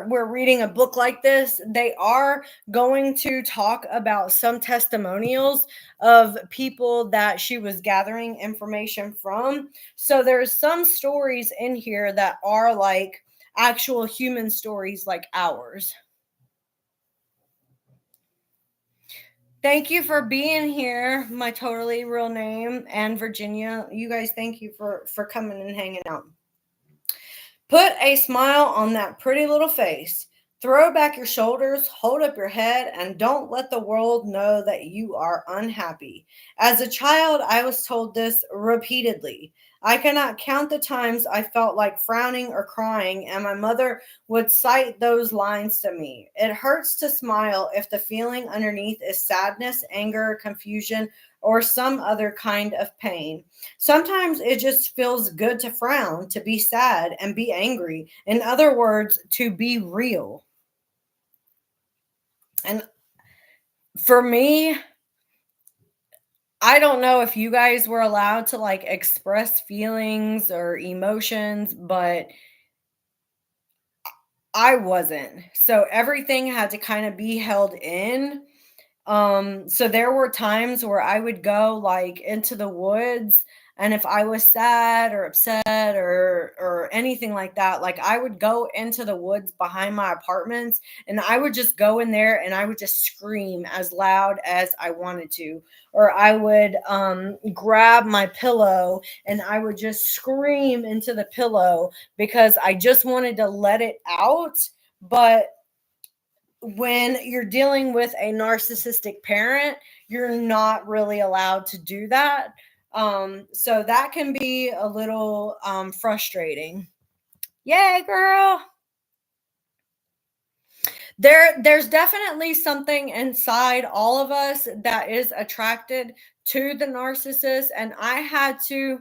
S1: we're reading a book like this, they are going to talk about some testimonials of people that she was gathering information from. So there's some stories in here that are like actual human stories like ours. Thank you for being here, my totally real name, and Virginia. You guys, thank you for coming and hanging out. Put a smile on that pretty little face. Throw back your shoulders, hold up your head, and don't let the world know that you are unhappy. As a child, I was told this repeatedly. I cannot count the times I felt like frowning or crying, and my mother would cite those lines to me. It hurts to smile if the feeling underneath is sadness, anger, confusion, or some other kind of pain. Sometimes it just feels good to frown, to be sad, and be angry. In other words, to be real. And for me, I don't know if you guys were allowed to like express feelings or emotions, but I wasn't. So everything had to kind of be held in. So there were times where I would go like into the woods, and if I was sad or upset or anything like that, like I would go into the woods behind my apartments, and I would just go in there and I would just scream as loud as I wanted to. Or I would grab my pillow and I would just scream into the pillow because I just wanted to let it out. But when you're dealing with a narcissistic parent, you're not really allowed to do that. So that can be a little frustrating. Yay, girl. There's definitely something inside all of us that is attracted to the narcissist, and I had to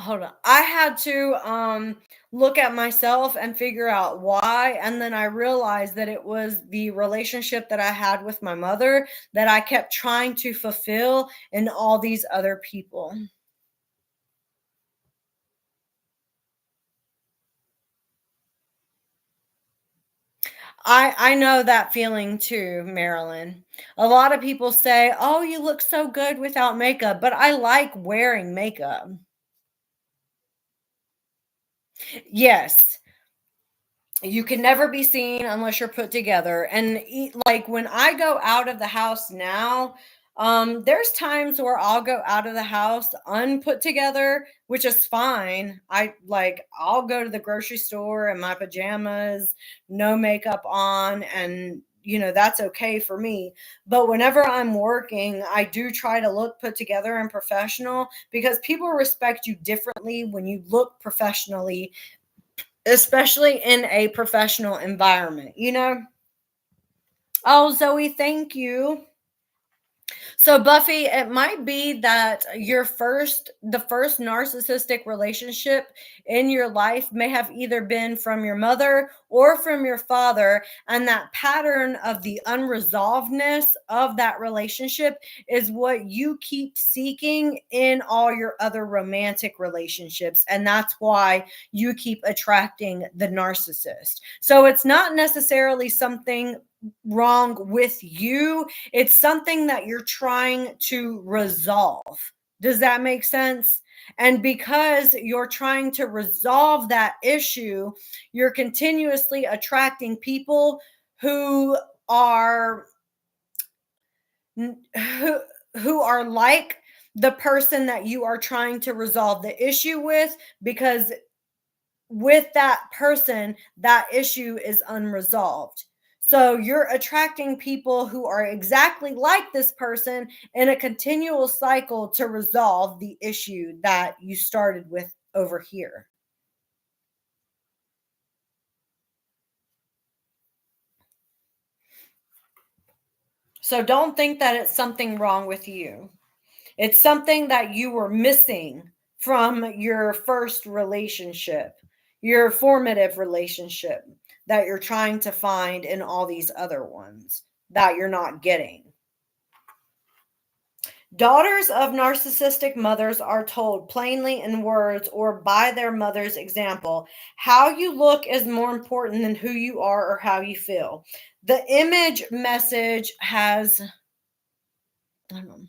S1: hold on. I had to look at myself and figure out why, and then I realized that it was the relationship that I had with my mother that I kept trying to fulfill in all these other people. I know that feeling too, Marilyn. A lot of people say, "Oh, you look so good without makeup," but I like wearing makeup. Yes, you can never be seen unless you're put together. And like when I go out of the house now, there's times where I'll go out of the house unput together, which is fine. I'll go to the grocery store in my pajamas, no makeup on, and that's okay for me. But whenever I'm working, I do try to look put together and professional because people respect you differently when you look professionally, especially in a professional environment. Oh, Zoe, thank you. So, Buffy, it might be that the first narcissistic relationship in your life may have either been from your mother or from your father. And that pattern of the unresolvedness of that relationship is what you keep seeking in all your other romantic relationships. And that's why you keep attracting the narcissist. So, it's not necessarily something wrong with you, it's something that you're trying to resolve. Does that make sense? And because you're trying to resolve that issue, you're continuously attracting people who are who who are like the person that you are trying to resolve the issue with, because with that person, that issue is unresolved. So you're attracting people who are exactly like this person in a continual cycle to resolve the issue that you started with over here. So don't think that it's something wrong with you. It's something that you were missing from your first relationship, your formative relationship that you're trying to find in all these other ones that you're not getting. Daughters of narcissistic mothers are told plainly in words or by their mother's example, how you look is more important than who you are or how you feel. The image message has, I don't know.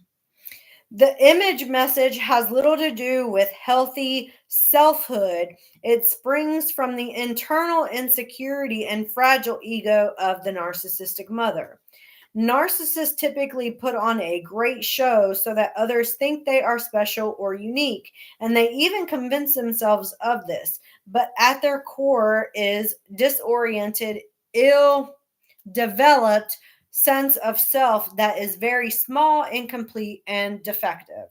S1: The image message has little to do with healthy selfhood. It springs from the internal insecurity and fragile ego of the narcissistic mother. Narcissists typically put on a great show so that others think they are special or unique, and they even convince themselves of this. But at their core is disoriented, ill developed sense of self that is very small, incomplete, and defective.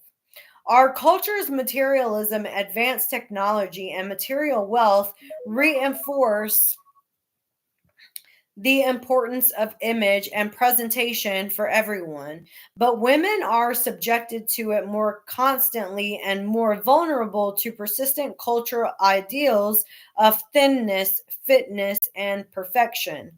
S1: Our culture's materialism, advanced technology, and material wealth reinforce the importance of image and presentation for everyone, but women are subjected to it more constantly and more vulnerable to persistent cultural ideals of thinness, fitness, and perfection.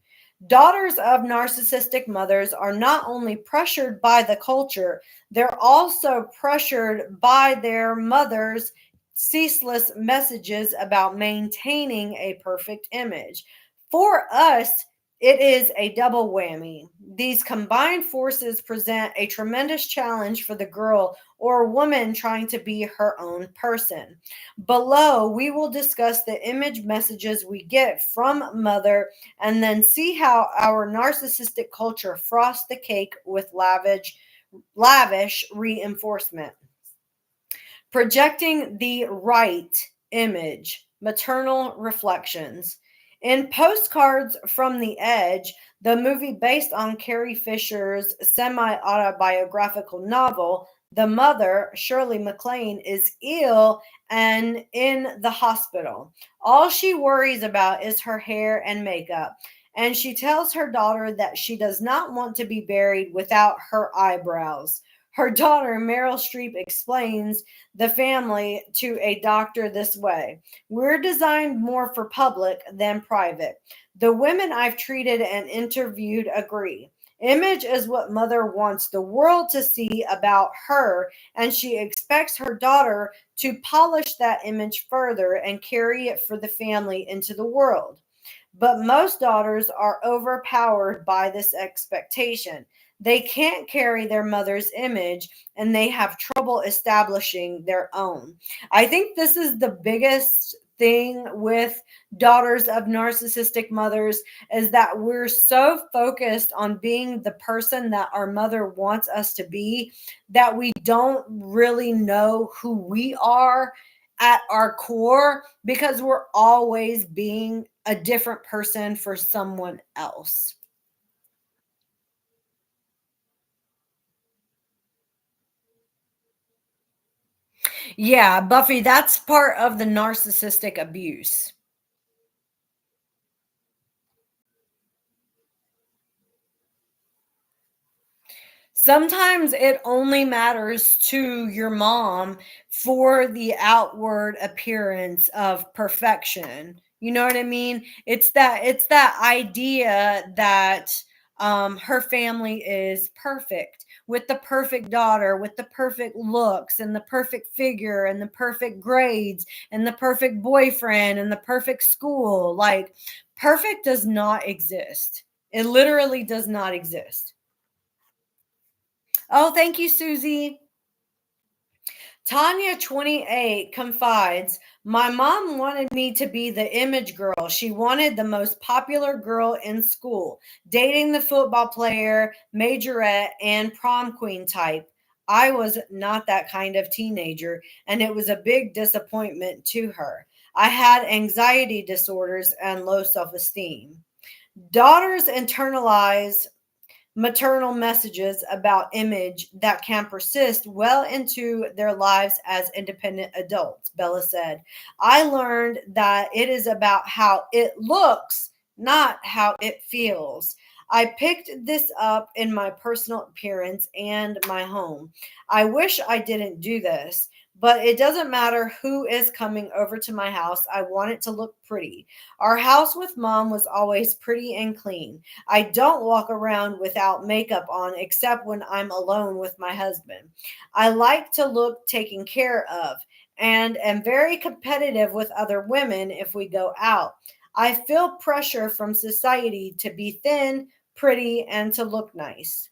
S1: Daughters of narcissistic mothers are not only pressured by the culture, they're also pressured by their mother's ceaseless messages about maintaining a perfect image. For us, it is a double whammy. These combined forces present a tremendous challenge for the girl or woman trying to be her own person. Below, we will discuss the image messages we get from mother and then see how our narcissistic culture frosts the cake with lavish reinforcement. Projecting the right image, maternal reflections. In Postcards from the Edge, the movie based on Carrie Fisher's semi autobiographical novel, the mother, Shirley MacLaine, is ill and in the hospital. All she worries about is her hair and makeup, and she tells her daughter that she does not want to be buried without her eyebrows. Her daughter, Meryl Streep, explains the family to a doctor this way: "We're designed more for public than private. The women I've treated and interviewed agree. Image is what mother wants the world to see about her, and she expects her daughter to polish that image further and carry it for the family into the world. But most daughters are overpowered by this expectation. They can't carry their mother's image and they have trouble establishing their own." I think this is the biggest thing with daughters of narcissistic mothers, is that we're so focused on being the person that our mother wants us to be that we don't really know who we are at our core, because we're always being a different person for someone else. Yeah, Buffy, that's part of the narcissistic abuse. Sometimes it only matters to your mom for the outward appearance of perfection. You know what I mean? It's that idea that her family is perfect, with the perfect daughter, with the perfect looks and the perfect figure and the perfect grades and the perfect boyfriend and the perfect school. Like, perfect does not exist. It literally does not exist. Oh, thank you, Susie. Tanya, 28, confides, "My mom wanted me to be the image girl. She wanted the most popular girl in school, dating the football player, majorette, and prom queen type. I was not that kind of teenager, and it was a big disappointment to her. I had anxiety disorders and low self esteem." Daughters internalize maternal messages about image that can persist well into their lives as independent adults, Bella said. "I learned that it is about how it looks, not how it feels. I picked this up in my personal appearance and my home. I wish I didn't do this, but it doesn't matter who is coming over to my house. I want it to look pretty. Our house with mom was always pretty and clean. I don't walk around without makeup on except when I'm alone with my husband. I like to look taken care of and am very competitive with other women if we go out. I feel pressure from society to be thin, pretty, and to look nice."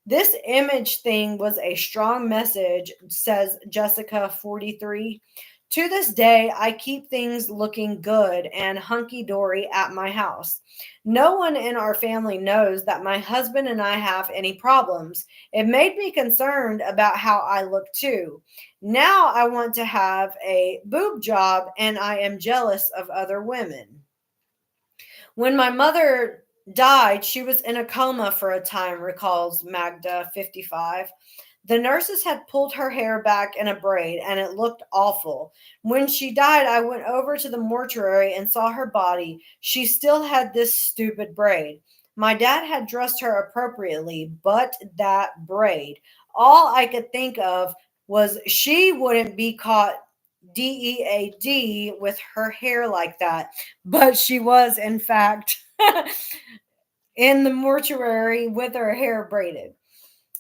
S1: This image thing was a strong message, says Jessica, 43. "To this day, I keep things looking good and hunky dory at my house. No one in our family knows that my husband and I have any problems. It made me concerned about how I look too. Now I want to have a boob job and I am jealous of other women. When my mother died, she was in a coma for a time," recalls Magda, 55. "The nurses had pulled her hair back in a braid and it looked awful. When she died, I went over to the mortuary and saw her body. She still had this stupid braid. My dad had dressed her appropriately, but that braid. All I could think of was she wouldn't be caught DEAD with her hair like that, but she was, in fact, in the mortuary with her hair braided.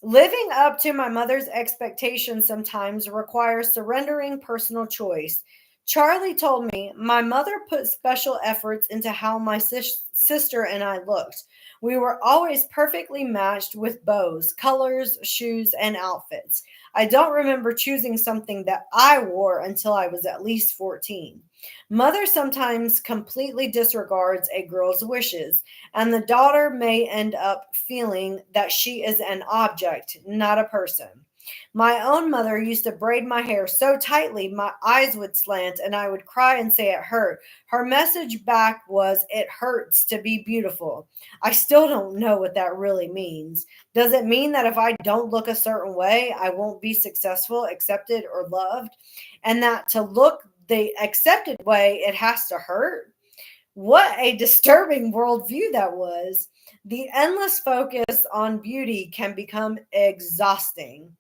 S1: Living up to my mother's expectations sometimes requires surrendering personal choice. Charlie told me my mother put special efforts into how my sister and I looked. We were always perfectly matched with bows, colors, shoes, and outfits. I don't remember choosing something that I wore until I was at least 14. Mother sometimes completely disregards a girl's wishes, and the daughter may end up feeling that she is an object, not a person. My own mother used to braid my hair so tightly my eyes would slant and I would cry and say it hurt. Her message back was, 'It hurts to be beautiful.' I still don't know what that really means. Does it mean that if I don't look a certain way, I won't be successful, accepted, or loved? And that to look the accepted way, it has to hurt?" What a disturbing worldview that was. The endless focus on beauty can become exhausting.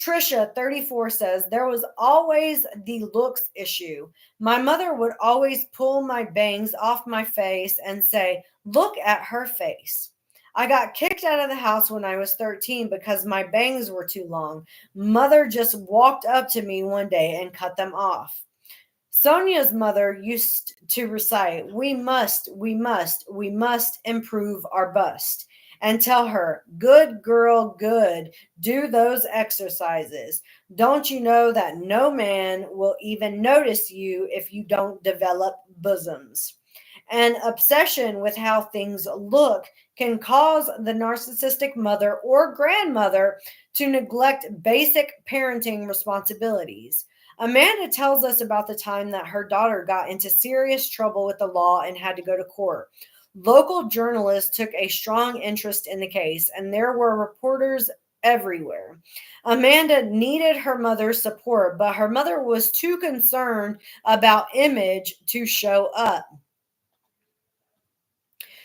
S1: Trisha, 34, says, there was always the looks issue. My mother would always pull my bangs off my face and say, look at her face. I got kicked out of the house when I was 13 because my bangs were too long. Mother just walked up to me one day and cut them off. Sonia's mother used to recite, we must improve our bust, and tell her, good girl, good, do those exercises. Don't you know that no man will even notice you if you don't develop bosoms? An obsession with how things look can cause the narcissistic mother or grandmother to neglect basic parenting responsibilities. Amanda tells us about the time that her daughter got into serious trouble with the law and had to go to court. Local journalists took a strong interest in the case, and there were reporters everywhere. Amanda needed her mother's support, but her mother was too concerned about image to show up.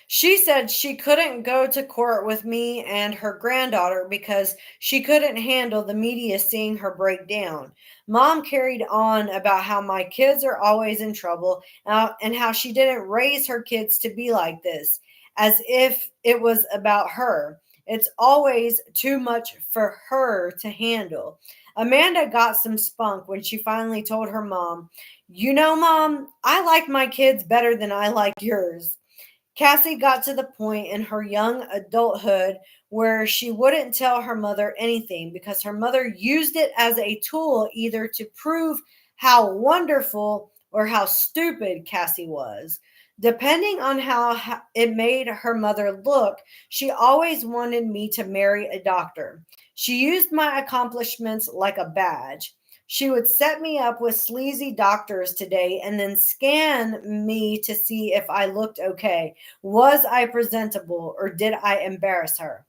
S1: She said she couldn't go to court with me and her granddaughter because she couldn't handle the media seeing her break down. Mom carried on about how my kids are always in trouble and how she didn't raise her kids to be like this, as if it was about her. It's always too much for her to handle. Amanda got some spunk when she finally told her mom, you know, Mom, I like my kids better than I like yours. Cassie got to the point in her young adulthood where she wouldn't tell her mother anything because her mother used it as a tool either to prove how wonderful or how stupid Cassie was. Depending on how it made her mother look, she always wanted me to marry a doctor. She used my accomplishments like a badge. She would set me up with sleazy doctors today and then scan me to see if I looked okay. Was I presentable or did I embarrass her?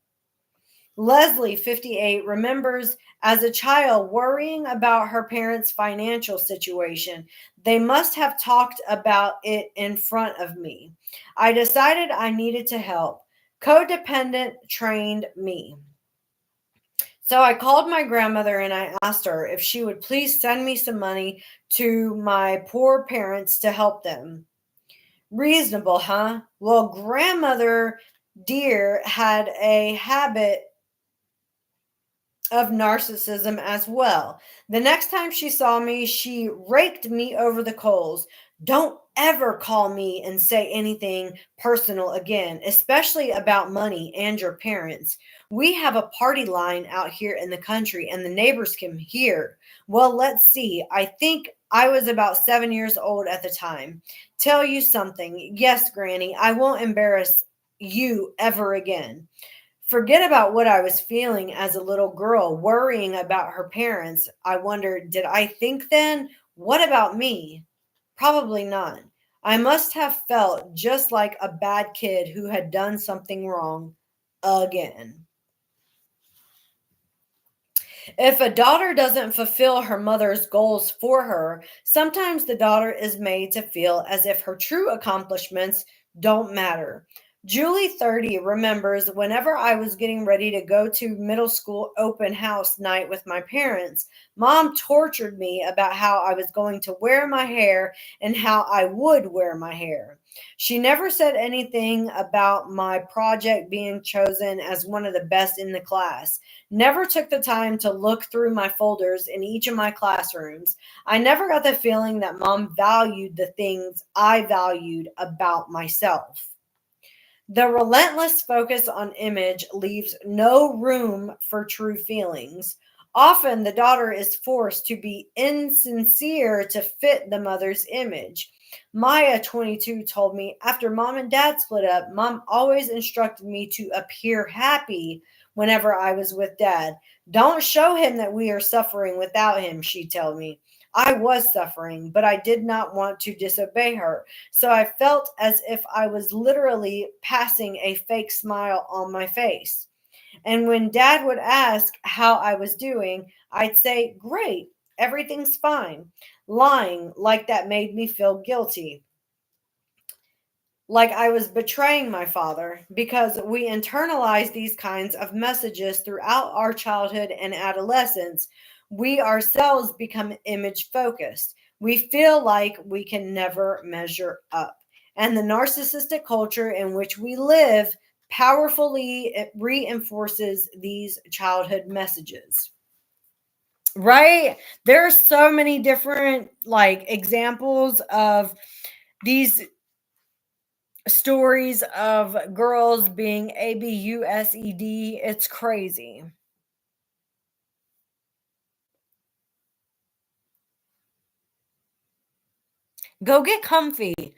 S1: Leslie, 58, remembers as a child worrying about her parents' financial situation. They must have talked about it in front of me. I decided I needed to help. Codependent trained me. So I called my grandmother and I asked her if she would please send me some money to my poor parents to help them. Reasonable, huh? Well, grandmother dear had a habit of narcissism as well. The next time she saw me, she raked me over the coals. Don't ever call me and say anything personal again, especially about money and your parents. We have a party line out here in the country and the neighbors can hear. Well, let's see. I think I was about 7 years old at the time. Tell you something. Yes, Granny, I won't embarrass you ever again. Forget about what I was feeling as a little girl, worrying about her parents. I wondered, did I think then? What about me? Probably not. I must have felt just like a bad kid who had done something wrong again. If a daughter doesn't fulfill her mother's goals for her, sometimes the daughter is made to feel as if her true accomplishments don't matter. Julie, 30, remembers whenever I was getting ready to go to middle school open house night with my parents, Mom tortured me about how I was going to wear my hair and how I would wear my hair. She never said anything about my project being chosen as one of the best in the class. Never took the time to look through my folders in each of my classrooms. I never got the feeling that Mom valued the things I valued about myself. The relentless focus on image leaves no room for true feelings. Often the daughter is forced to be insincere to fit the mother's image. Maya, 22, told me after mom and dad split up, mom always instructed me to appear happy whenever I was with dad. Don't show him that we are suffering without him, she told me. I was suffering, but I did not want to disobey her. So I felt as if I was literally passing a fake smile on my face. And when dad would ask how I was doing, I'd say, great, everything's fine. Lying like that made me feel guilty. like I was betraying my father, because we internalize these kinds of messages throughout our childhood and adolescence. We ourselves become image focused. We feel like we can never measure up. And the narcissistic culture in which we live powerfully reinforces these childhood messages. Right? There are so many different like examples of these stories of girls being abused. It's crazy. Go get comfy.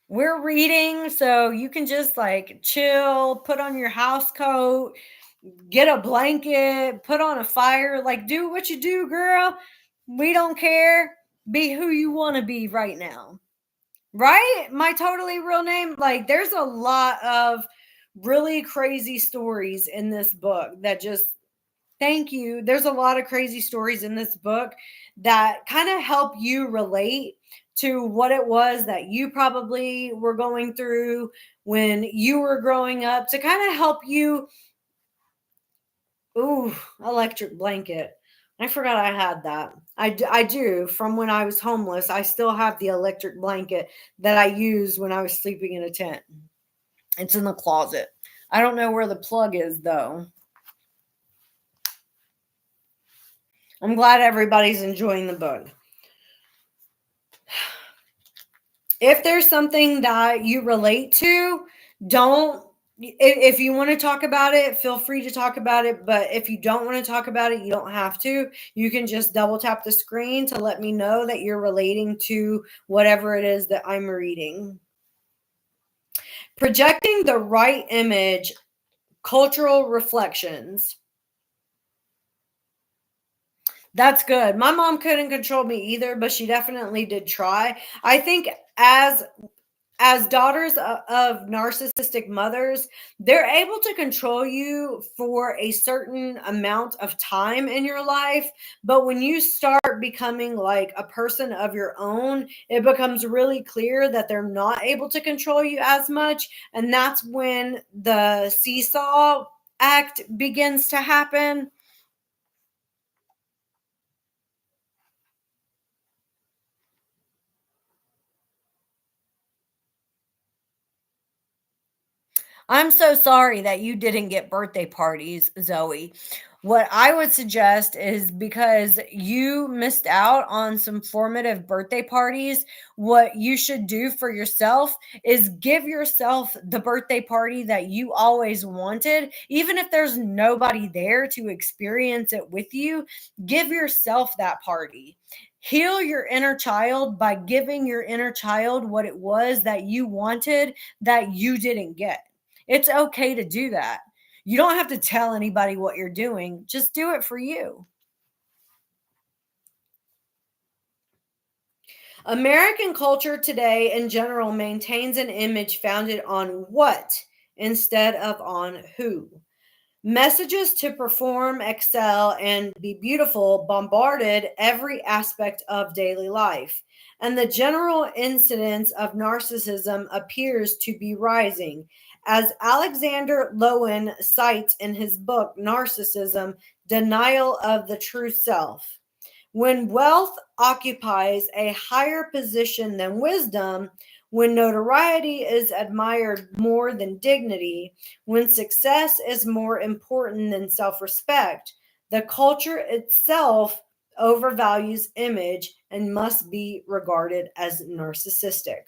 S1: We're reading, so you can just like chill, put on your house coat, get a blanket, put on a fire, like do what you do, girl. We don't care. Be who you want to be right now. Right? My totally real name. Like, there's a lot of really crazy stories in this book that just, thank you. There's a lot of crazy stories in this book that kind of help you relate to what it was that you probably were going through when you were growing up, to kind of help you. Ooh, electric blanket. I forgot I had that. I do. From when I was homeless, I still have the electric blanket that I used when I was sleeping in a tent. It's in the closet. I don't know where the plug is, though. I'm glad everybody's enjoying the book. If there's something that you relate to, don't, if you want to talk about it, feel free to talk about it. But if you don't want to talk about it, you don't have to. You can just double tap the screen to let me know that you're relating to whatever it is that I'm reading. Projecting the right image, cultural reflections. That's good. My mom couldn't control me either, but she definitely did try. I think as daughters of narcissistic mothers, they're able to control you for a certain amount of time in your life. But when you start becoming like a person of your own, it becomes really clear that they're not able to control you as much. And that's when the seesaw act begins to happen. I'm so sorry that you didn't get birthday parties, Zoe. What I would suggest is, because you missed out on some formative birthday parties, what you should do for yourself is give yourself the birthday party that you always wanted. Even if there's nobody there to experience it with you, give yourself that party. Heal your inner child by giving your inner child what it was that you wanted that you didn't get. It's okay to do that. You don't have to tell anybody what you're doing. Just do it for you. American culture today in general maintains an image founded on what instead of on who. Messages to perform, excel, and be beautiful bombarded every aspect of daily life. And the general incidence of narcissism appears to be rising. As Alexander Lowen cites in his book, Narcissism: Denial of the True Self. When wealth occupies a higher position than wisdom, when notoriety is admired more than dignity, when success is more important than self respect, the culture itself overvalues image and must be regarded as narcissistic.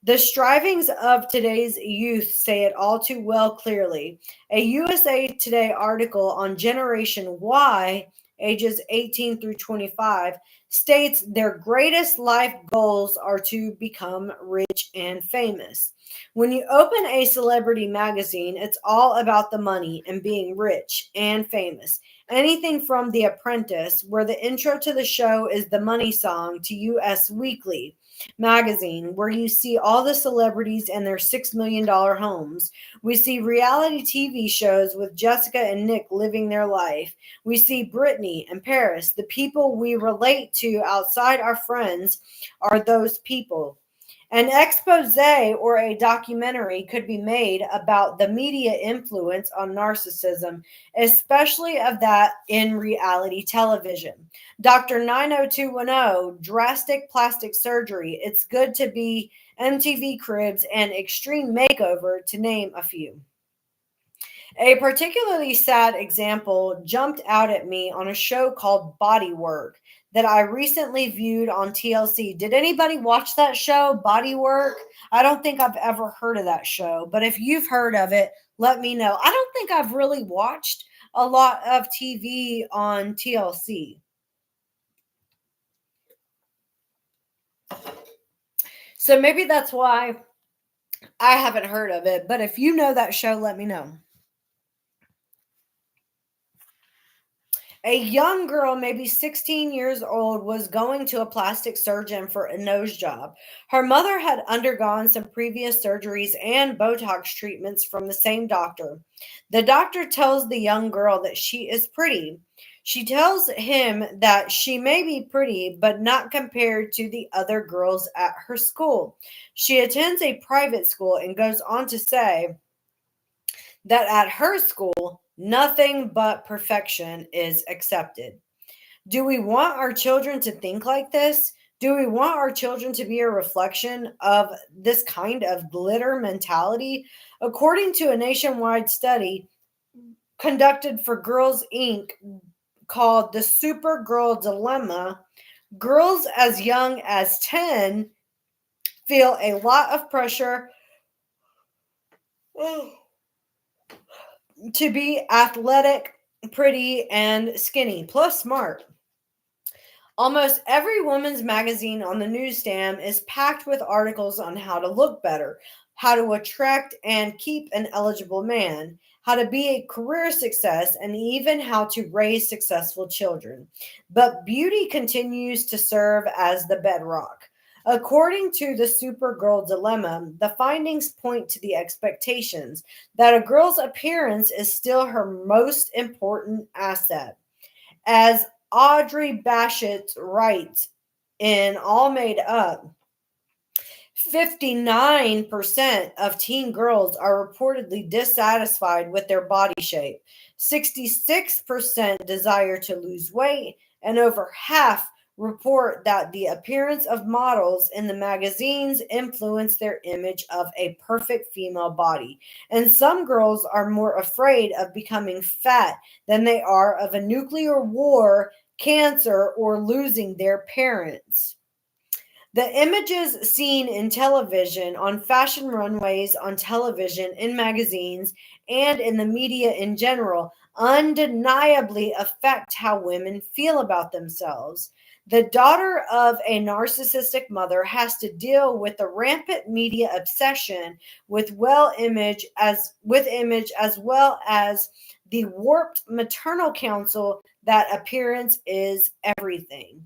S1: The strivings of today's youth say it all too well clearly. A USA Today article on Generation Y, ages 18 through 25, states their greatest life goals are to become rich and famous. When you open a celebrity magazine, it's all about the money and being rich and famous. Anything from The Apprentice, where the intro to the show is the money song, to US Weekly magazine, where you see all the celebrities and their $6 million homes. We see reality TV shows with Jessica and Nick living their life. We see Brittany and Paris. The people we relate to outside our friends are those people. An expose or a documentary could be made about the media influence on narcissism, especially of that in reality television. Dr. 90210, drastic plastic surgery, It's Good to Be, MTV Cribs, and Extreme Makeover, to name a few. A particularly sad example jumped out at me on a show called Body Work that I recently viewed on TLC. Did anybody watch that show, Body Work? I don't think I've ever heard of that show, but if you've heard of it, let me know. I don't think I've really watched a lot of TV on TLC. So maybe that's why I haven't heard of it, but if you know that show, let me know. A young girl, maybe 16 years old, was going to a plastic surgeon for a nose job. Her mother had undergone some previous surgeries and Botox treatments from the same doctor. The doctor tells the young girl that she is pretty. She tells him that she may be pretty, but not compared to the other girls at her school. She attends a private school and goes on to say that at her school, nothing but perfection is accepted. Do we want our children to think like this? Do we want our children to be a reflection of this kind of glitter mentality? According to a nationwide study conducted for Girls Inc. called the Supergirl Dilemma, girls as young as 10 feel a lot of pressure to be athletic, pretty, and skinny, plus smart. Almost every woman's magazine on the newsstand is packed with articles on how to look better, how to attract and keep an eligible man, how to be a career success, and even how to raise successful children. But beauty continues to serve as the bedrock. According to the Supergirl Dilemma, the findings point to the expectations that a girl's appearance is still her most important asset. As Audrey Bassett writes in All Made Up, 59% of teen girls are reportedly dissatisfied with their body shape. 66% desire to lose weight, and over half report that the appearance of models in the magazines influence their image of a perfect female body. And some girls are more afraid of becoming fat than they are of a nuclear war, cancer, or losing their parents. The images seen in television, on fashion runways, on television, in magazines, and in the media in general undeniably affect how women feel about themselves. The daughter of a narcissistic mother has to deal with the rampant media obsession with image as well as the warped maternal counsel that appearance is everything.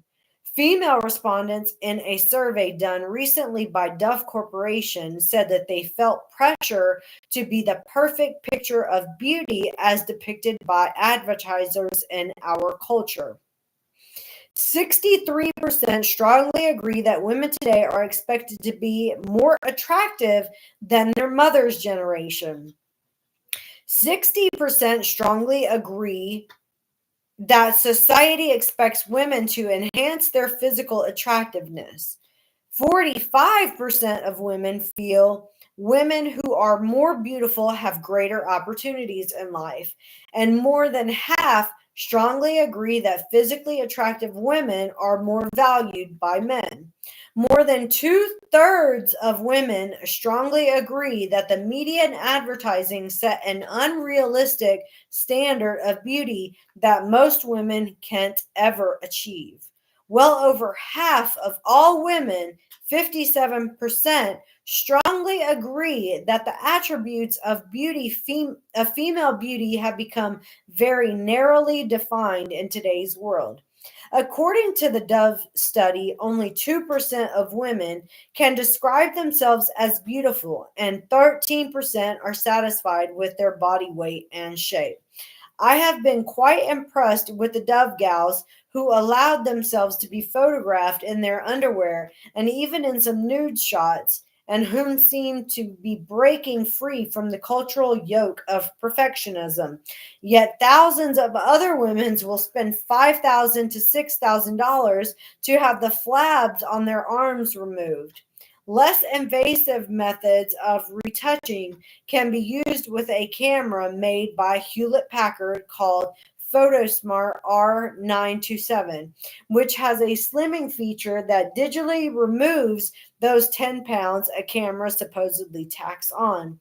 S1: Female respondents in a survey done recently by Duff Corporation said that they felt pressure to be the perfect picture of beauty as depicted by advertisers in our culture. 63% strongly agree that women today are expected to be more attractive than their mother's generation. 60% strongly agree that society expects women to enhance their physical attractiveness. 45% of women feel women who are more beautiful have greater opportunities in life, and more than half strongly agree that physically attractive women are more valued by men. More than 2/3 of women strongly agree that the media and advertising set an unrealistic standard of beauty that most women can't ever achieve. Well over half of all women, 57%, strongly agree that the attributes of female beauty have become very narrowly defined in today's world. According to the Dove study, only 2% of women can describe themselves as beautiful, and 13% are satisfied with their body weight and shape. I have been quite impressed with the Dove gals who allowed themselves to be photographed in their underwear and even in some nude shots, and whom seemed to be breaking free from the cultural yoke of perfectionism. Yet thousands of other women will spend $5,000 to $6,000 to have the flabs on their arms removed. Less invasive methods of retouching can be used with a camera made by Hewlett Packard called Photosmart R927, which has a slimming feature that digitally removes those 10 pounds a camera supposedly tacks on.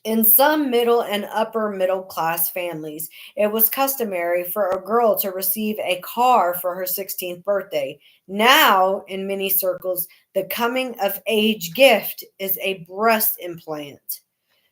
S1: In some middle and upper middle class families, it was customary for a girl to receive a car for her 16th birthday. Now, in many circles, the coming of age gift is a breast implant.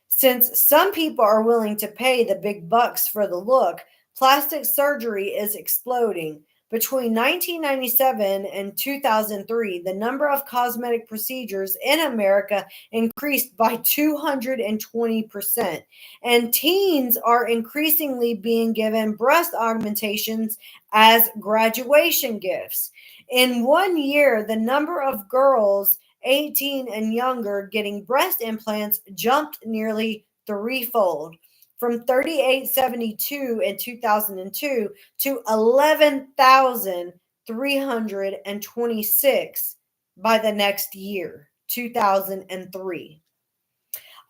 S1: Since some people are willing to pay the big bucks for the look, plastic surgery is exploding. Between 1997 and 2003, the number of cosmetic procedures in America increased by 220%, and teens are increasingly being given breast augmentations as graduation gifts. In 1 year, the number of girls 18 and younger getting breast implants jumped nearly threefold, from 3,872 in 2002 to 11,326 by the next year, 2003.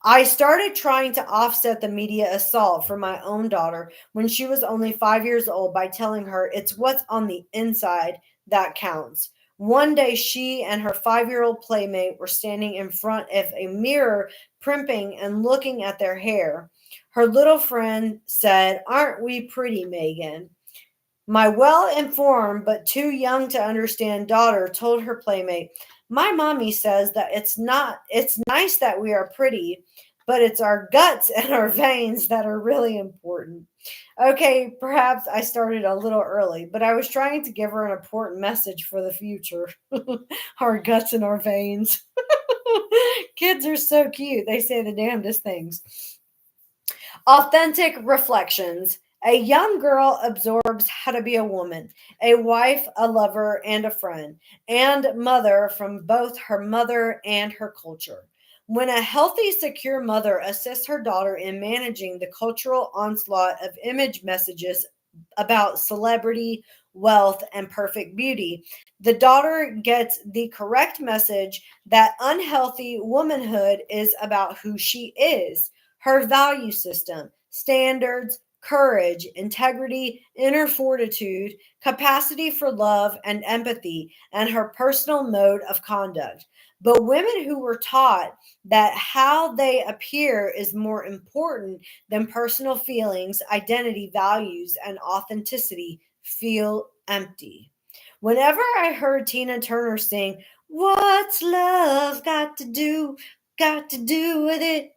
S1: I started trying to offset the media assault for my own daughter when she was only 5 years old by telling her it's what's on the inside that counts. One day, she and her 5 year old playmate were standing in front of a mirror, primping and looking at their hair. Her little friend said, "Aren't we pretty, Megan?" My well informed but too young to understand daughter told her playmate, "My mommy says that it's nice that we are pretty, but it's our guts and our veins that are really important." Okay, perhaps I started a little early, but I was trying to give her an important message for the future. Our guts and our veins. Kids are so cute. They say the damnedest things. Authentic reflections. A young girl absorbs how to be a woman, a wife, a lover, and a friend, and mother from both her mother and her culture. When a healthy, secure mother assists her daughter in managing the cultural onslaught of image messages about celebrity, wealth, and perfect beauty, the daughter gets the correct message that unhealthy womanhood is about who she is, her value system, standards, courage, integrity, inner fortitude, capacity for love and empathy, and her personal mode of conduct. But women who were taught that how they appear is more important than personal feelings, identity, values, and authenticity feel empty. Whenever I heard Tina Turner sing, "What's love got to do with it?"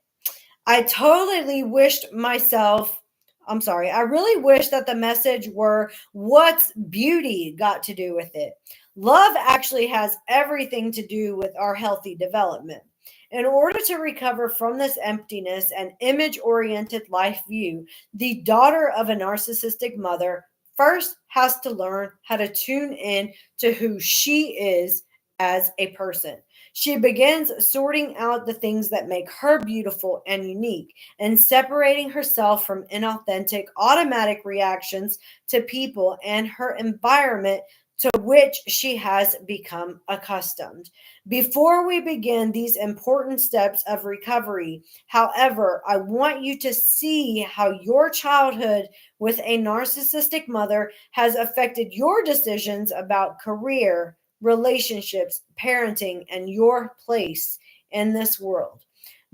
S1: I totally wished myself, I'm sorry, I really wish that the message were, "What's beauty got to do with it?" Love actually has everything to do with our healthy development. In order to recover from this emptiness and image oriented life view, the daughter of a narcissistic mother first has to learn how to tune in to who she is as a person. She begins sorting out the things that make her beautiful and unique and separating herself from inauthentic automatic reactions to people and her environment to which she has become accustomed. Before we begin these important steps of recovery, however, I want you to see how your childhood with a narcissistic mother has affected your decisions about career, relationships, parenting, and your place in this world.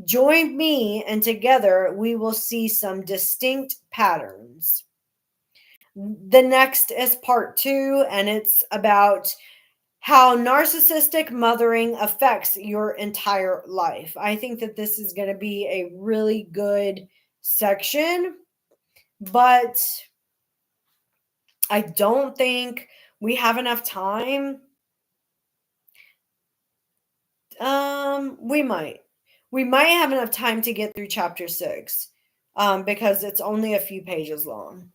S1: Join me, and together we will see some distinct patterns. The next is part two, and it's about how narcissistic mothering affects your entire life. I think that this is going to be a really good section, but I don't think we have enough time. We might. We might have enough time to get through chapter 6, because it's only a few pages long.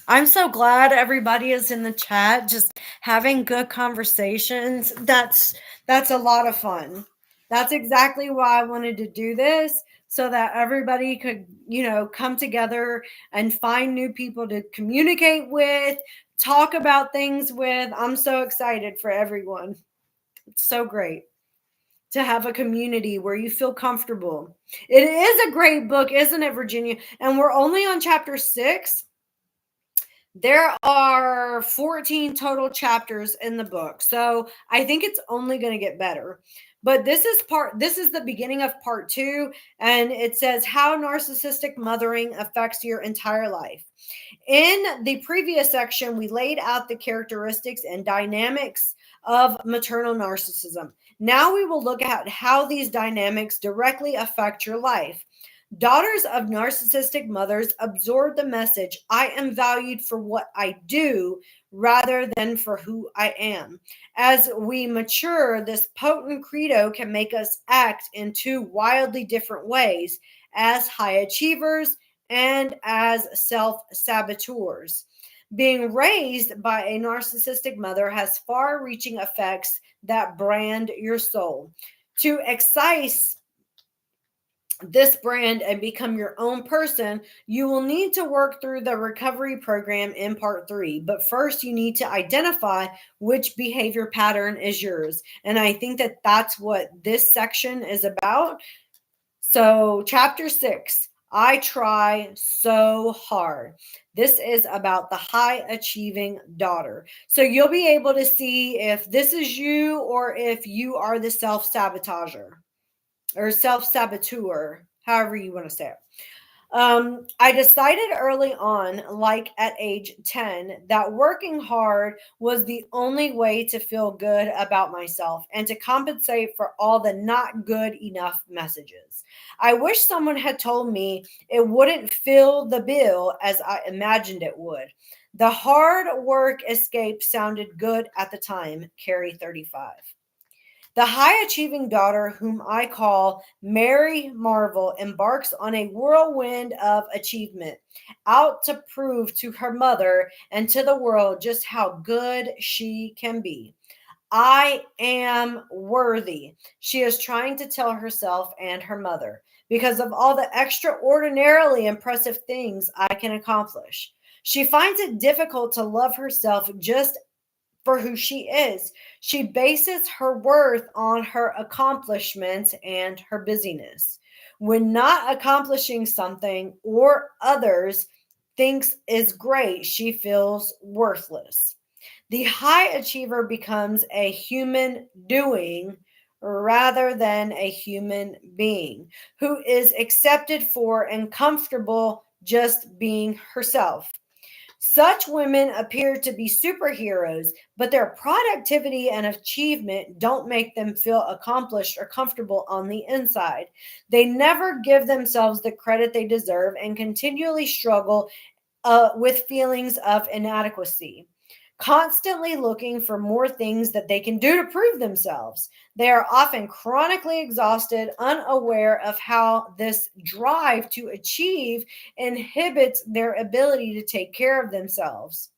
S1: I'm so glad everybody is in the chat just having good conversations. That's a lot of fun. That's exactly why I wanted to do this, so that everybody could, come together and find new people to communicate with, talk about things with. I'm so excited for everyone. It's so great to have a community where you feel comfortable. It is a great book, isn't it, Virginia? And we're only on chapter 6. There are 14 total chapters in the book. So I think it's only going to get better. But this is the beginning of part 2, and it says how narcissistic mothering affects your entire life. In the previous section, we laid out the characteristics and dynamics of maternal narcissism. Now we will look at how these dynamics directly affect your life. Daughters of narcissistic mothers absorb the message, I am valued for what I do rather than for who I am. As we mature, this potent credo can make us act in two wildly different ways, as high achievers and as self-saboteurs. Being raised by a narcissistic mother has far-reaching effects that brand your soul. To excise this brand and become your own person, you will need to work through the recovery program in part 3. But first, you need to identify which behavior pattern is yours. And I think that that's what this section is about. So, chapter 6, I try so hard. This is about the high achieving daughter. So, you'll be able to see if this is you or if you are the self sabotager or self-saboteur, however you want to say it. I decided early on, like at age 10, that working hard was the only way to feel good about myself and to compensate for all the not good enough messages. I wish someone had told me it wouldn't fill the bill as I imagined it would. The hard work escape sounded good at the time, Carrie 35. The high achieving daughter, whom I call Mary Marvel, embarks on a whirlwind of achievement, out to prove to her mother and to the world just how good she can be. I am worthy, she is trying to tell herself and her mother, because of all the extraordinarily impressive things I can accomplish. She finds it difficult to love herself just for who she is. She bases her worth on her accomplishments and her busyness. When not accomplishing something or others thinks is great, she feels worthless. The high achiever becomes a human doing rather than a human being who is accepted for and comfortable just being herself. Such women appear to be superheroes, but their productivity and achievement don't make them feel accomplished or comfortable on the inside. They never give themselves the credit they deserve and continually struggle with feelings of inadequacy, constantly looking for more things that they can do to prove themselves. They are often chronically exhausted, unaware of how this drive to achieve inhibits their ability to take care of themselves.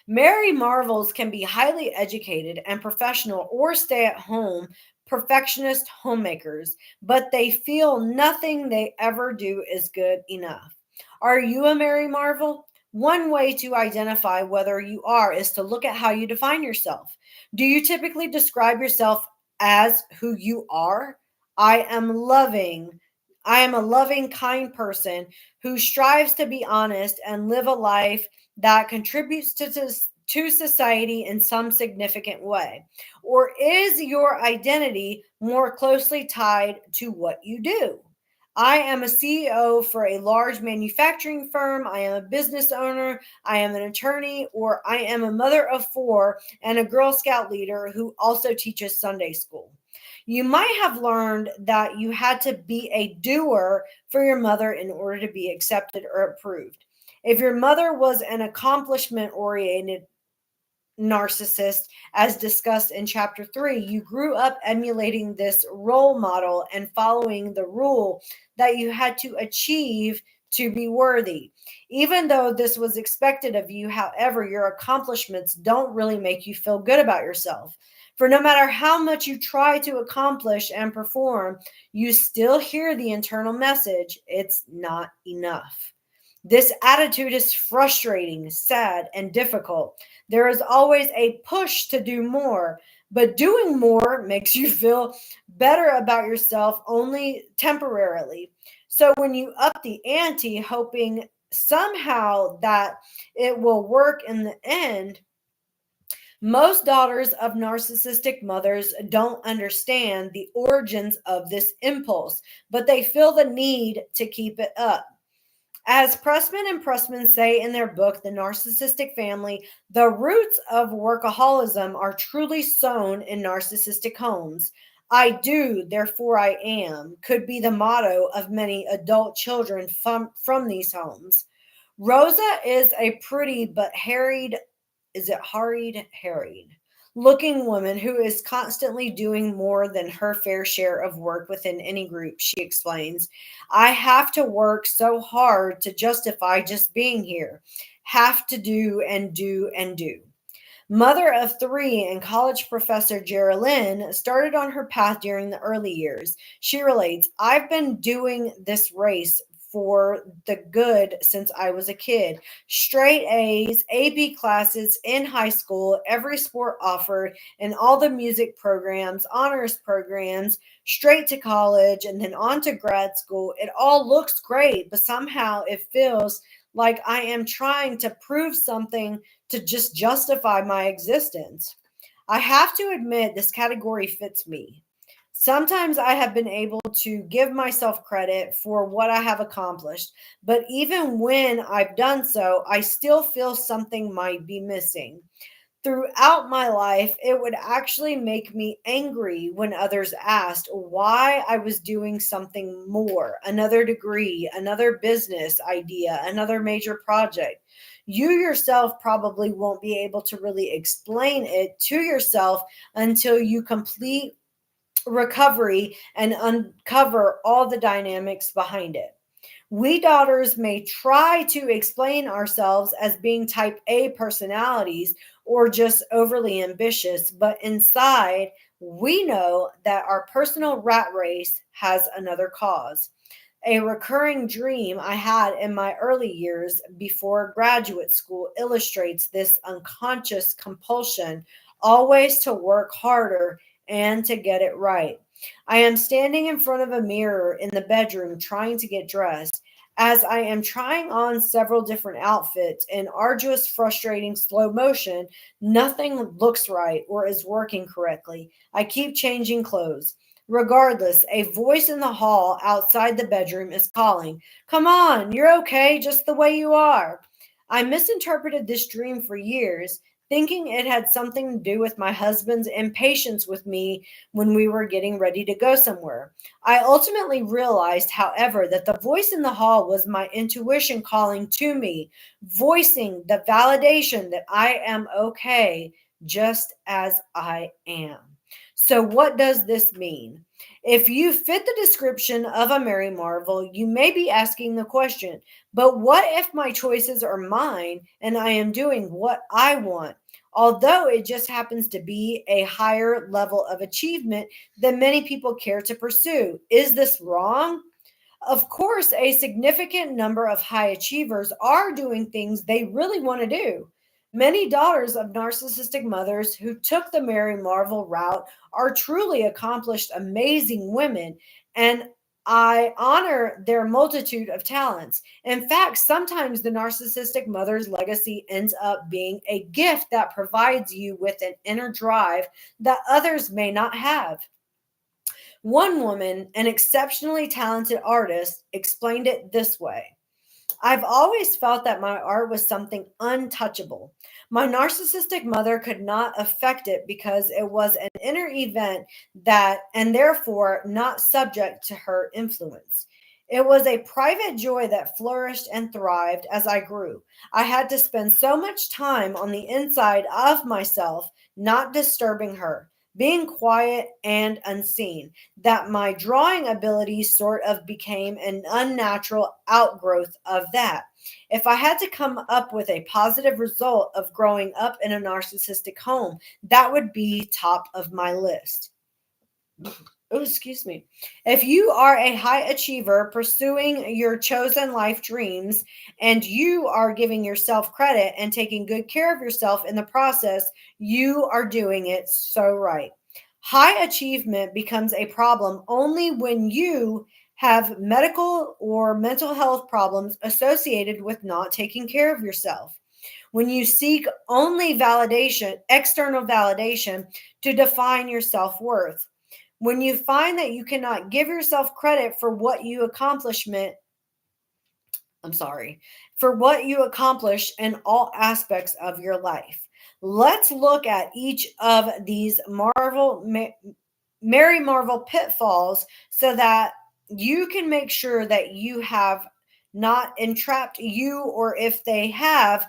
S1: Mary Marvels can be highly educated and professional or stay at home perfectionist homemakers, but they feel nothing they ever do is good enough. Are you a Mary Marvel? One way to identify whether you are is to look at how you define yourself. Do you typically describe yourself as who you are? I am loving. I am a loving, kind person who strives to be honest and live a life that contributes to society in some significant way? Or is your identity more closely tied to what you do? I am a CEO for a large manufacturing firm. I am a business owner. I am an attorney, or I am a mother of 4 and a Girl Scout leader who also teaches Sunday school. You might have learned that you had to be a doer for your mother in order to be accepted or approved. If your mother was an accomplishment oriented narcissist, as discussed in chapter 3, you grew up emulating this role model and following the rule that you had to achieve to be worthy. Even though this was expected of you, however, your accomplishments don't really make you feel good about yourself. For no matter how much you try to accomplish and perform, you still hear the internal message, it's not enough. This attitude is frustrating, sad, and difficult. There is always a push to do more, but doing more makes you feel better about yourself only temporarily. So when you up the ante, hoping somehow that it will work in the end, most daughters of narcissistic mothers don't understand the origins of this impulse, but they feel the need to keep it up. As Pressman and Pressman say in their book, The Narcissistic Family, the roots of workaholism are truly sown in narcissistic homes. I do, therefore I am, could be the motto of many adult children from these homes. Rosa is a pretty but harried, is it harried looking woman who is constantly doing more than her fair share of work within any group, she explains. I have to work so hard to justify just being here. Have to do and do and do. Mother of three and college professor Geraldine started on her path during the early years. She relates, I've been doing this race for the good since I was a kid. Straight A's, AP classes in high school, every sport offered, and all the music programs, honors programs, straight to college, and then on to grad school. It all looks great, but somehow it feels like I am trying to prove something to just justify my existence. I have to admit, this category fits me. Sometimes I have been able to give myself credit for what I have accomplished, but even when I've done so, I still feel something might be missing. Throughout my life, it would actually make me angry when others asked why I was doing something more, another degree, another business idea, another major project. You yourself probably won't be able to really explain it to yourself until you complete recovery and uncover all the dynamics behind it. We daughters may try to explain ourselves as being type A personalities or just overly ambitious, but inside, we know that our personal rat race has another cause. A recurring dream I had in my early years before graduate school illustrates this unconscious compulsion always to work harder and to get it right. I am standing in front of a mirror in the bedroom trying to get dressed. As I am trying on several different outfits in arduous, frustrating slow motion, nothing looks right or is working correctly. I keep changing clothes. Regardless, a voice in the hall outside the bedroom is calling, come on, you're okay just the way you are. I misinterpreted this dream for years, thinking it had something to do with my husband's impatience with me when we were getting ready to go somewhere. I ultimately realized, however, that the voice in the hall was my intuition calling to me, voicing the validation that I am okay just as I am. So, what does this mean? If you fit the description of a Mary Marvel, you may be asking the question, but what if my choices are mine and I am doing what I want? Although it just happens to be a higher level of achievement than many people care to pursue. Is this wrong? Of course, a significant number of high achievers are doing things they really want to do. Many daughters of narcissistic mothers who took the Mary Marvel route are truly accomplished, amazing women, and I honor their multitude of talents. In fact, sometimes the narcissistic mother's legacy ends up being a gift that provides you with an inner drive that others may not have. One woman, an exceptionally talented artist, explained it this way. I've always felt that my art was something untouchable. My narcissistic mother could not affect it because it was an inner event that, and therefore not subject to her influence. It was a private joy that flourished and thrived as I grew. I had to spend so much time on the inside of myself, not disturbing her. being quiet and unseen, that my drawing ability sort of became an unnatural outgrowth of that. If I had to come up with a positive result of growing up in a narcissistic home, that would be top of my list. Oh, excuse me. If you are a high achiever pursuing your chosen life dreams and you are giving yourself credit and taking good care of yourself in the process, you are doing it so right. High achievement becomes a problem only when you have medical or mental health problems associated with not taking care of yourself. When you seek only validation, external validation, to define your self worth, when you find that you cannot give yourself credit for what you for what you accomplish in all aspects of your life. Let's look at each of these Mary Marvel pitfalls so that you can make sure that you have not entrapped you, or if they have,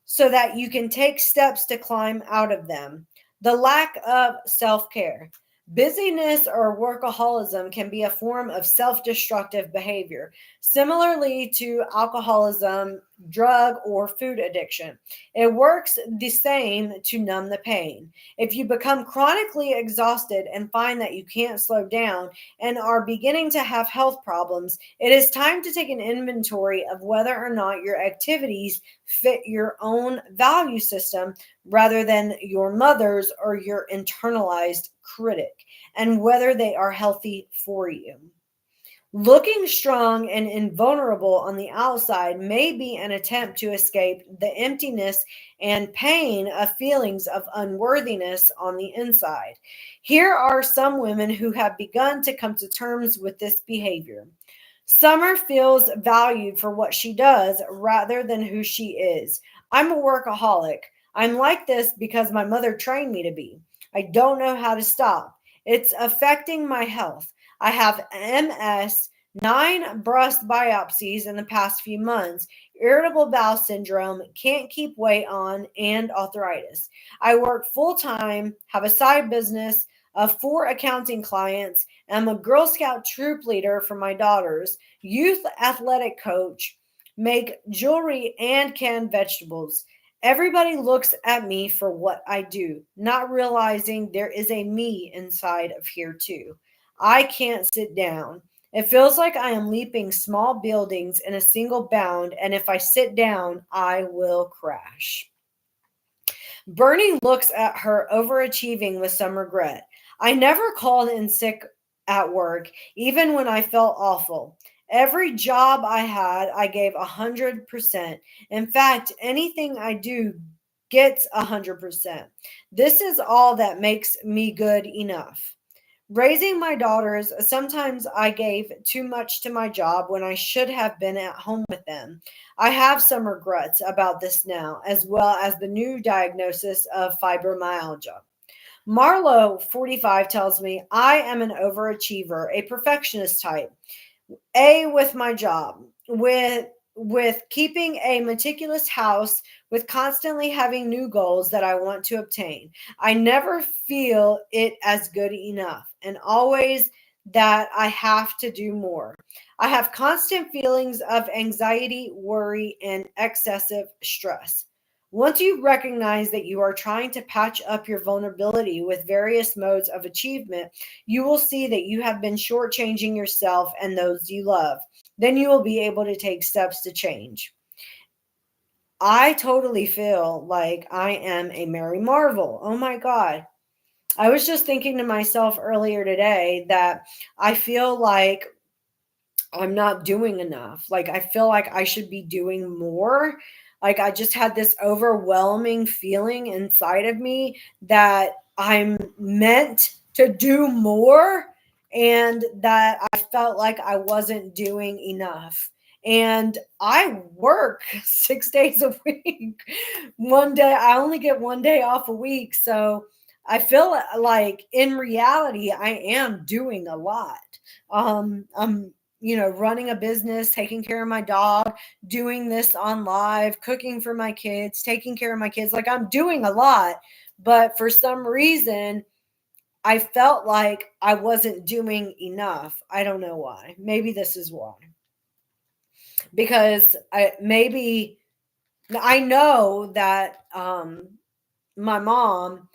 S1: so that you can take steps to climb out of them. The lack of self care. Busyness or workaholism can be a form of self destructive behavior, similarly to alcoholism, drug, or food addiction. It works the same to numb the pain. If you become chronically exhausted and find that you can't slow down and are beginning to have health problems, it is time to take an inventory of whether or not your activities fit your own value system rather than your mother's or your internalized critic, and whether they are healthy for you. Looking strong and invulnerable on the outside may be an attempt to escape the emptiness and pain of feelings of unworthiness on the inside. Here are some women who have begun to come to terms with this behavior. Summer feels valued for what she does rather than who she is. I'm a workaholic. I'm like this because my mother trained me to be. I don't know how to stop. It's affecting my health. I have MS, 9 breast biopsies in the past few months, irritable bowel syndrome, can't keep weight on, and arthritis. I work full time, have a side business of 4 accounting clients, am a Girl Scout troop leader for my daughters, youth athletic coach, make jewelry, and can vegetables. Everybody looks at me for what I do, not realizing there is a me inside of here too. I can't sit down. It feels like I am leaping small buildings in a single bound, and if I sit down, I will crash. Bernie looks at her overachieving with some regret. I never called in sick at work, even when I felt awful. Every job I had, I gave 100%. In fact, anything I do gets 100%. This is all that makes me good enough. Raising my daughters, sometimes I gave too much to my job when I should have been at home with them. I have some regrets about this now, as well as the new diagnosis of fibromyalgia. Marlo, 45, tells me I am an overachiever, a perfectionist type. With my job, with keeping a meticulous house, with constantly having new goals that I want to obtain. I never feel it as good enough, and always that I have to do more. I have constant feelings of anxiety, worry, and excessive stress. Once you recognize that you are trying to patch up your vulnerability with various modes of achievement, you will see that you have been shortchanging yourself and those you love. Then you will be able to take steps to change. I totally feel like I am a Mary Marvel. Oh my God. I was just thinking to myself earlier today that I feel like I'm not doing enough. Like, I feel like I should be doing more. Like, I just had this overwhelming feeling inside of me that I'm meant to do more, and that I felt like I wasn't doing enough. And I work 6 days a week. One day, I only get one day off a week. So I feel like in reality, I am doing a lot. I'm running a business, taking care of my dog, doing this on live, cooking for my kids, taking care of my kids. Like, I'm doing a lot, but for some reason, I felt like I wasn't doing enough. I don't know why. Maybe this is why. Because I know that my mom,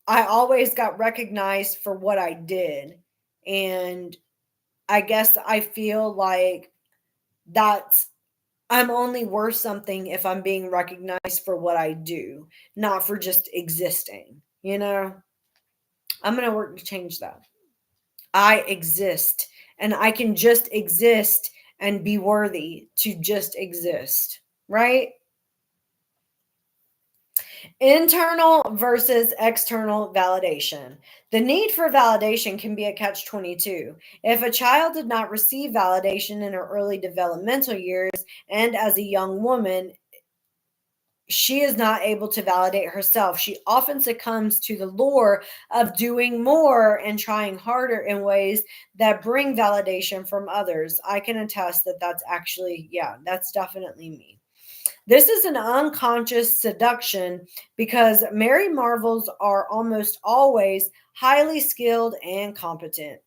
S1: I always got recognized for what I did. And I guess I feel like that's I'm only worth something if I'm being recognized for what I do, not for just existing. I'm going to work to change that. I exist, and I can just exist and be worthy to just exist, right? Internal versus external validation. The need for validation can be a catch-22. If a child did not receive validation in her early developmental years and as a young woman, she is not able to validate herself. She often succumbs to the lure of doing more and trying harder in ways that bring validation from others. I can attest that that's actually, yeah, that's definitely me. This is an unconscious seduction because Mary Marvels are almost always highly skilled and competent.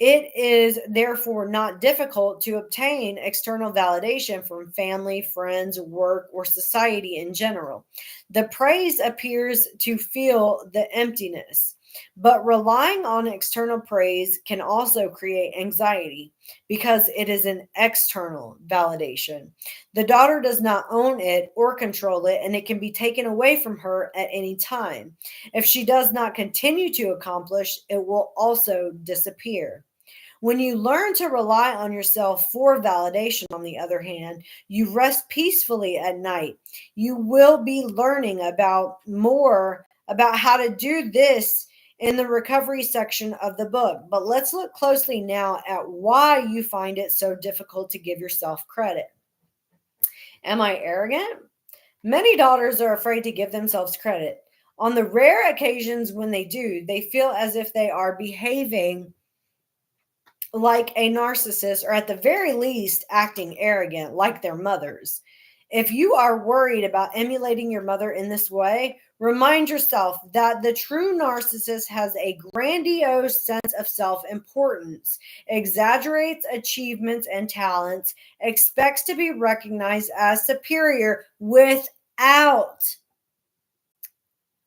S1: It is therefore not difficult to obtain external validation from family, friends, work, or society in general. The praise appears to fill the emptiness, but relying on external praise can also create anxiety because it is an external validation. The daughter does not own it or control it, and it can be taken away from her at any time. If she does not continue to accomplish, it will also disappear. When you learn to rely on yourself for validation, on the other hand, you rest peacefully at night. You will be learning more about how to do this in the recovery section of the book. But let's look closely now at why you find it so difficult to give yourself credit. Am I arrogant? Many daughters are afraid to give themselves credit. On the rare occasions when they do, they feel as if they are behaving like a narcissist, or at the very least, acting arrogant like their mothers. If you are worried about emulating your mother in this way, remind yourself that the true narcissist has a grandiose sense of self importance, exaggerates achievements and talents, expects to be recognized as superior without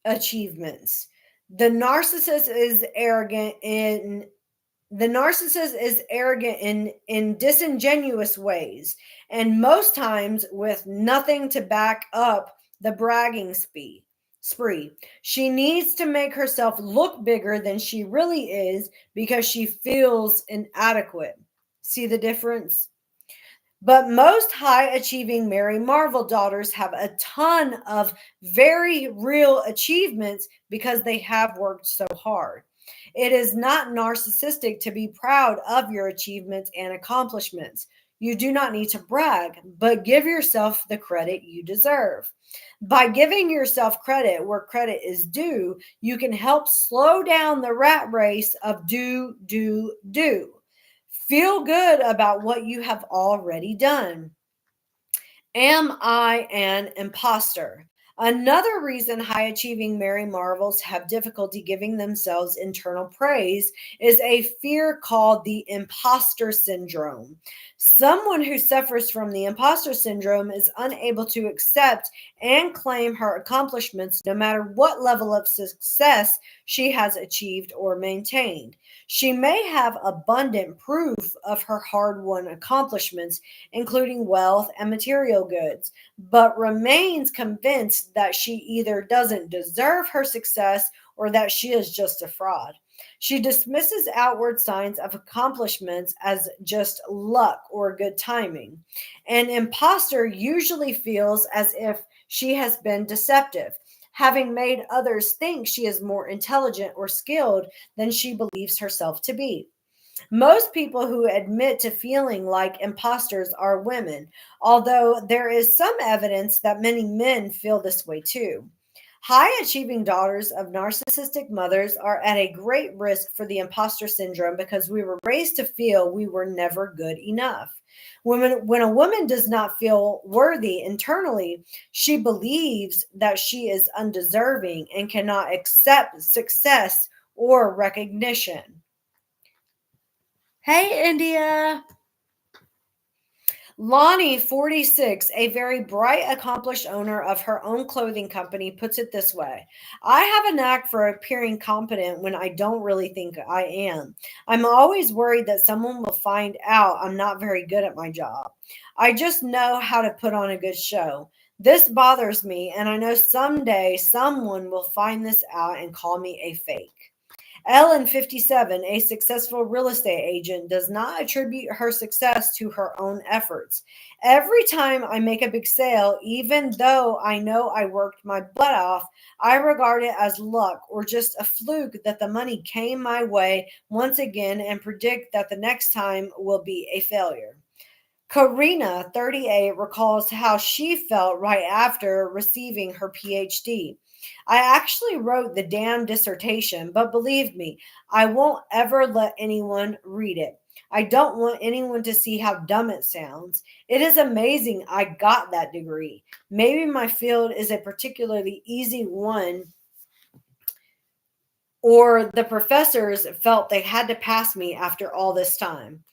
S1: achievements. The narcissist is arrogant in the narcissist is arrogant in disingenuous ways, and most times with nothing to back up the bragging spree. She needs to make herself look bigger than she really is because she feels inadequate. See the difference? But most high achieving Mary Marvel daughters have a ton of very real achievements because they have worked so hard. It is not narcissistic to be proud of your achievements and accomplishments. You do not need to brag, but give yourself the credit you deserve. By giving yourself credit where credit is due, you can help slow down the rat race of do, do, do. Feel good about what you have already done. Am I an imposter? Another reason high achieving Mary Marvels have difficulty giving themselves internal praise is a fear called the imposter syndrome. Someone who suffers from the imposter syndrome is unable to accept and claim her accomplishments no matter what level of success she has achieved or maintained. She may have abundant proof of her hard won accomplishments, including wealth and material goods, but remains convinced that she either doesn't deserve her success or that she is just a fraud. She dismisses outward signs of accomplishments as just luck or good timing. An imposter usually feels as if she has been deceptive, having made others think she is more intelligent or skilled than she believes herself to be. Most people who admit to feeling like imposters are women, although there is some evidence that many men feel this way too. High achieving daughters of narcissistic mothers are at a great risk for the imposter syndrome because we were raised to feel we were never good enough. When a woman does not feel worthy internally, she believes that she is undeserving and cannot accept success or recognition. Hey, India. Lonnie, 46, a very bright, accomplished owner of her own clothing company, puts it this way: I have a knack for appearing competent when I don't really think I am. I'm always worried that someone will find out I'm not very good at my job. I just know how to put on a good show. This bothers me, and I know someday someone will find this out and call me a fake. Ellen, 57, a successful real estate agent, does not attribute her success to her own efforts. Every time I make a big sale, even though I know I worked my butt off, I regard it as luck or just a fluke that the money came my way once again and predict that the next time will be a failure. Karina, 38, recalls how she felt right after receiving her PhD. I actually wrote the damn dissertation, but believe me, I won't ever let anyone read it. I don't want anyone to see how dumb it sounds. It is amazing I got that degree. Maybe my field is a particularly easy one, or the professors felt they had to pass me after all this time.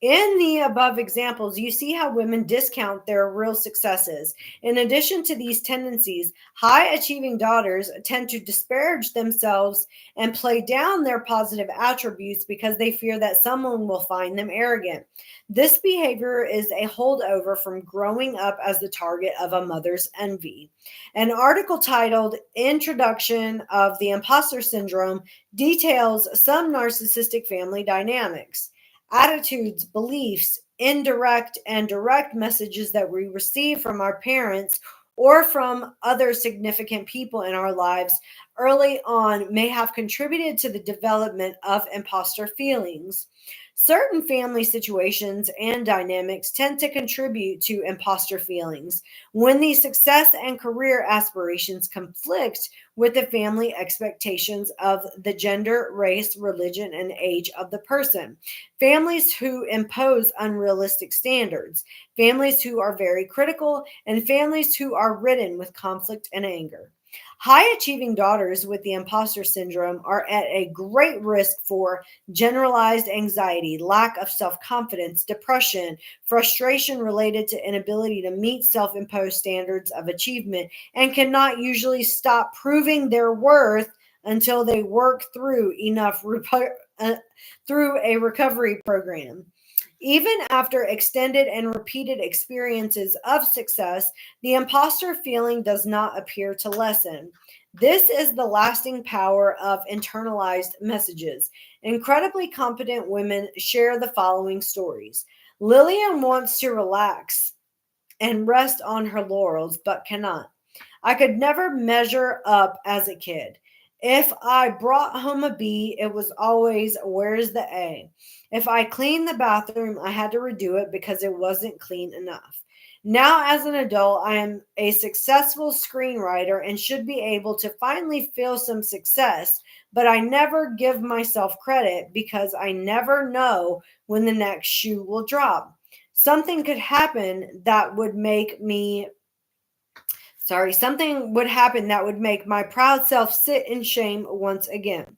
S1: In the above examples, you see how women discount their real successes. In addition to these tendencies, high achieving daughters tend to disparage themselves and play down their positive attributes because they fear that someone will find them arrogant. This behavior is a holdover from growing up as the target of a mother's envy. An article titled Introduction of the Imposter Syndrome details some narcissistic family dynamics. Attitudes, beliefs, indirect and direct messages that we receive from our parents or from other significant people in our lives early on may have contributed to the development of imposter feelings. Certain family situations and dynamics tend to contribute to imposter feelings when the success and career aspirations conflict with the family expectations of the gender, race, religion, and age of the person. Families who impose unrealistic standards, families who are very critical, and families who are ridden with conflict and anger. High achieving daughters with the imposter syndrome are at a great risk for generalized anxiety, lack of self confidence, depression, frustration related to inability to meet self imposed standards of achievement, and cannot usually stop proving their worth until they work through through a recovery program. Even after extended and repeated experiences of success, the imposter feeling does not appear to lessen. This is the lasting power of internalized messages. Incredibly competent women share the following stories. Lillian wants to relax and rest on her laurels, but cannot. I could never measure up as a kid. If I brought home a B, it was always, where's the A? If I cleaned the bathroom, I had to redo it because it wasn't clean enough. Now, as an adult, I am a successful screenwriter and should be able to finally feel some success, but I never give myself credit because I never know when the next shoe will drop. Something could happen that would make me something would happen that would make my proud self sit in shame once again.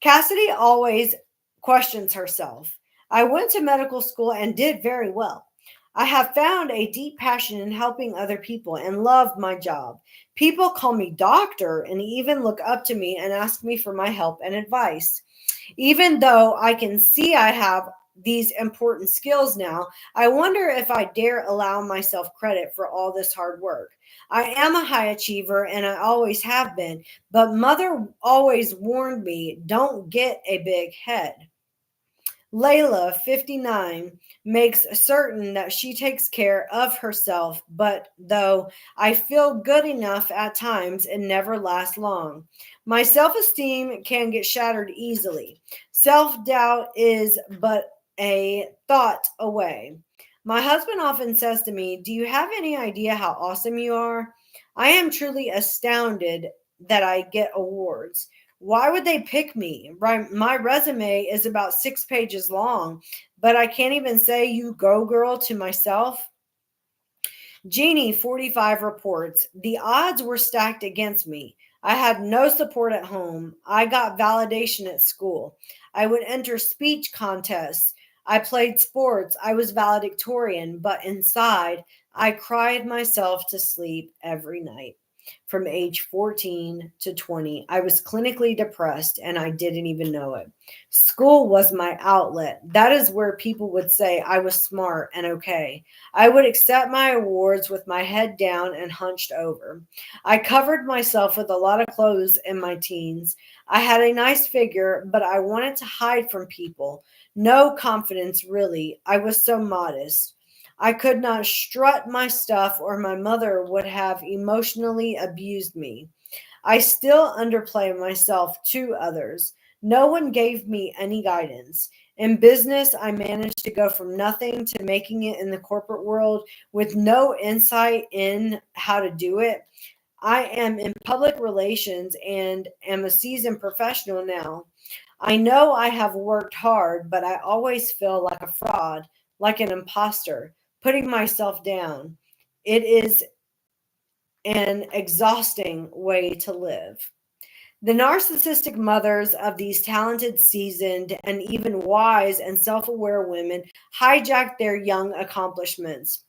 S1: Cassidy always questions herself. I went to medical school and did very well. I have found a deep passion in helping other people and love my job. People call me doctor and even look up to me and ask me for my help and advice. Even though I can see I have these important skills now, I wonder if I dare allow myself credit for all this hard work. I am a high achiever and I always have been, but mother always warned me, don't get a big head. Layla, 59, makes certain that she takes care of herself, but though I feel good enough at times, it never lasts long. My self esteem can get shattered easily. Self doubt is but a thought away. My husband often says to me, do you have any idea how awesome you are? I am truly astounded that I get awards. Why would they pick me? My resume is about 6 pages long, but I can't even say you go girl to myself. Jeannie, 45, reports, the odds were stacked against me. I had no support at home. I got validation at school. I would enter speech contests. I played sports. I was valedictorian, but inside, I cried myself to sleep every night. From age 14 to 20, I was clinically depressed and I didn't even know it. School was my outlet. That is where people would say I was smart and okay. I would accept my awards with my head down and hunched over. I covered myself with a lot of clothes in my teens. I had a nice figure, but I wanted to hide from people. No confidence, really. I was so modest. I could not strut my stuff, or my mother would have emotionally abused me. I still underplay myself to others. No one gave me any guidance. In business, I managed to go from nothing to making it in the corporate world with no insight in how to do it. I am in public relations and am a seasoned professional now. I know I have worked hard, but I always feel like a fraud, like an imposter, putting myself down. It is an exhausting way to live. The narcissistic mothers of these talented, seasoned, and even wise and self aware women hijacked their young accomplishments.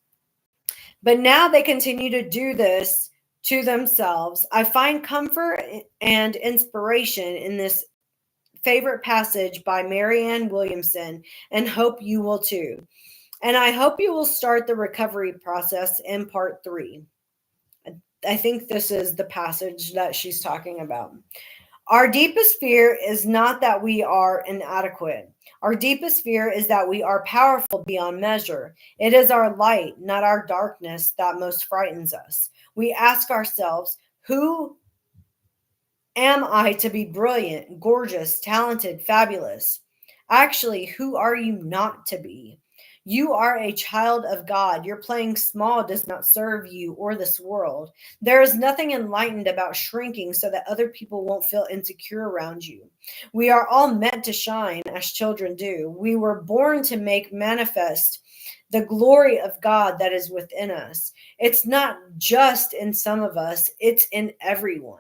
S1: But now they continue to do this to themselves. I find comfort and inspiration in this favorite passage by Marianne Williamson and hope you will too. And I hope you will start the recovery process in part 3. I think this is the passage that she's talking about. Our deepest fear is not that we are inadequate. Our deepest fear is that we are powerful beyond measure. It is our light, not our darkness, that most frightens us. We ask ourselves, who am I to be brilliant, gorgeous, talented, fabulous? Actually, who are you not to be? You are a child of God. Your playing small does not serve you or this world. There is nothing enlightened about shrinking so that other people won't feel insecure around you. We are all meant to shine as children do. We were born to make manifest the glory of God that is within us. It's not just in some of us, it's in everyone.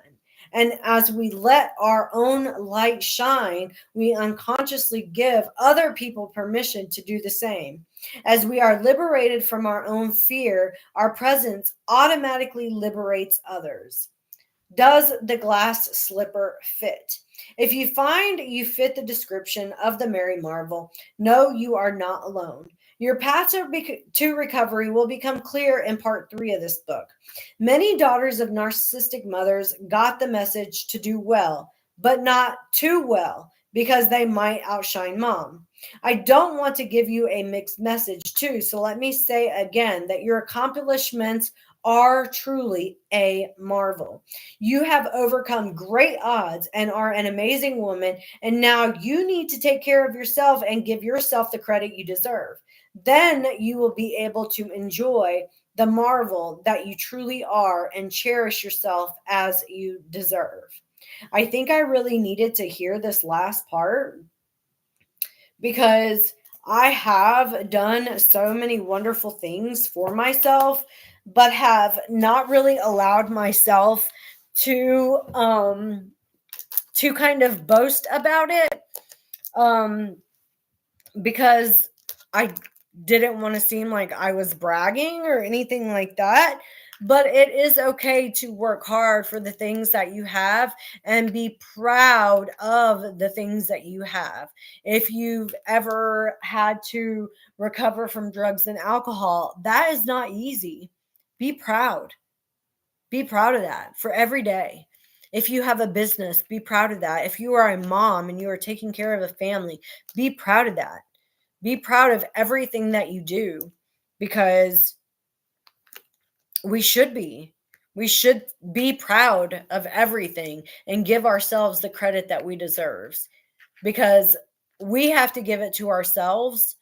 S1: And as we let our own light shine, we unconsciously give other people permission to do the same. As we are liberated from our own fear, our presence automatically liberates others. Does the glass slipper fit? If you find you fit the description of the Mary Marvel, know you are not alone. Your path to recovery will become clear in part 3 of this book. Many daughters of narcissistic mothers got the message to do well, but not too well, because they might outshine mom. I don't want to give you a mixed message too, so let me say again that your accomplishments are truly a marvel. You have overcome great odds and are an amazing woman, and now you need to take care of yourself and give yourself the credit you deserve. Then you will be able to enjoy the marvel that you truly are and cherish yourself as you deserve. I think I really needed to hear this last part because I have done so many wonderful things for myself, but have not really allowed myself to kind of boast about it, because I didn't want to seem like I was bragging or anything like that. But it is okay to work hard for the things that you have and be proud of the things that you have. If you've ever had to recover from drugs and alcohol, that is not easy. Be proud. Be proud of that for every day. If you have a business, be proud of that. If you are a mom and you are taking care of a family, be proud of that. Be proud of everything that you do, because we should be. We should be proud of everything and give ourselves the credit that we deserve, because we have to give it to ourselves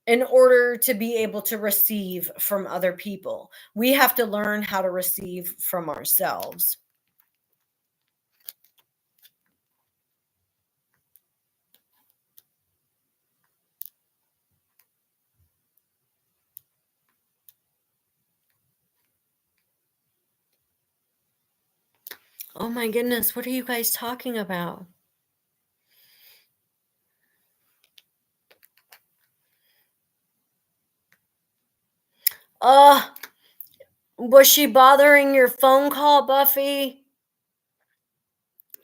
S1: in order to be able to receive from other people. We have to learn how to receive from ourselves. Oh my goodness, what are you guys talking about? Uh, was she bothering your phone call, Buffy?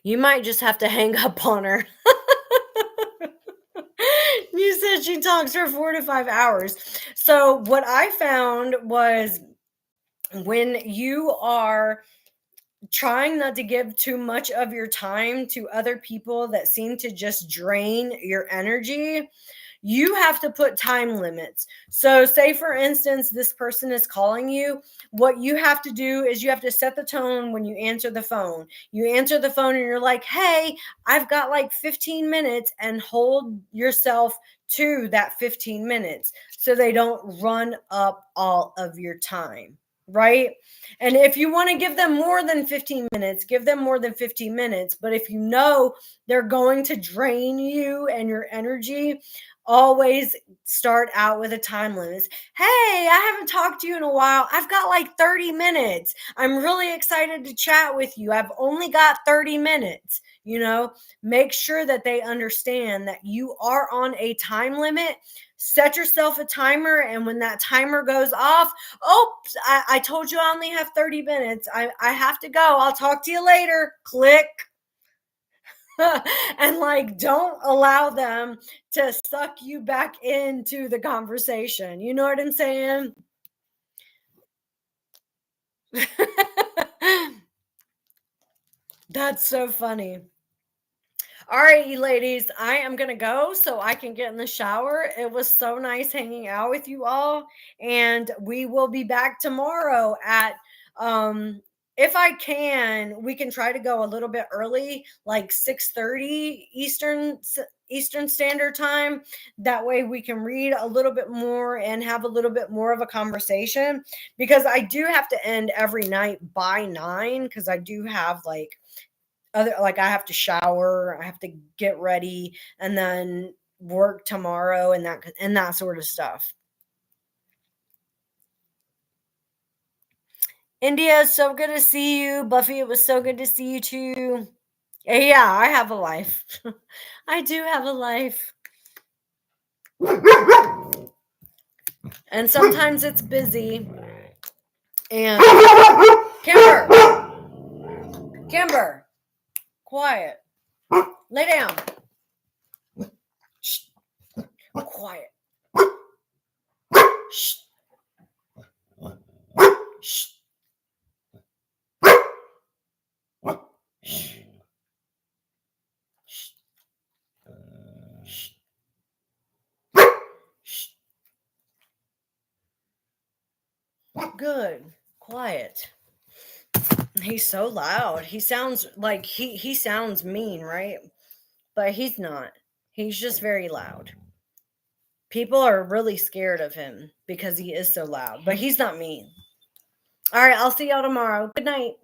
S1: You might just have to hang up on her. You said she talks for 4 to 5 hours. So, what I found was when you are trying not to give too much of your time to other people that seem to just drain your energy, you have to put time limits. So, say for instance, this person is calling you. What you have to do is you have to set the tone when you answer the phone. You answer the phone and you're like, hey, I've got like 15 minutes, and hold yourself to that 15 minutes so they don't run up all of your time. Right. And if you want to give them more than 15 minutes, give them more than 15 minutes. But if you know they're going to drain you and your energy, always start out with a time limit. Hey, I haven't talked to you in a while. I've got like 30 minutes. I'm really excited to chat with you. I've only got 30 minutes. Make sure that they understand that you are on a time limit. Set yourself a timer, and when that timer goes off, oops, I told you I only have 30 minutes. I have to go. I'll talk to you later. Click. And like, don't allow them to suck you back into the conversation. You know what I'm saying? That's so funny. All right, you ladies, I am going to go so I can get in the shower. It was so nice hanging out with you all. And we will be back tomorrow at, if I can, we can try to go a little bit early, like 6:30 Eastern Standard Time. That way we can read a little bit more and have a little bit more of a conversation, because I do have to end every night by 9, because I do have like I have to shower, I have to get ready, and then work tomorrow, and that sort of stuff. India, so good to see you. Buffy, it was so good to see you too. Yeah, I have a life. I do have a life. And sometimes it's busy. And Kimber, quiet. Lay down. Shh. Quiet. Shh. Shh. Shh. Shh. Shh. Good. Quiet. He's so loud. He sounds like he sounds mean, right? But he's not. He's just very loud. People are really scared of him because he is so loud, but he's not mean. All right, I'll see y'all tomorrow. Good night.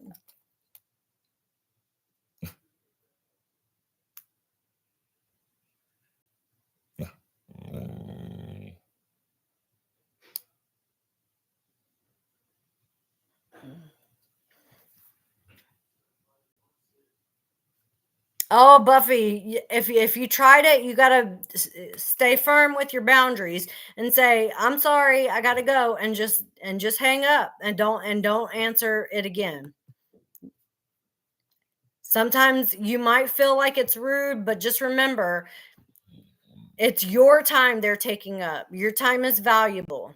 S1: Oh, Buffy, if you tried it, you got to stay firm with your boundaries and say, "I'm sorry, I got to go," and just hang up and don't answer it again. Sometimes you might feel like it's rude, but just remember, it's your time they're taking up. Your time is valuable.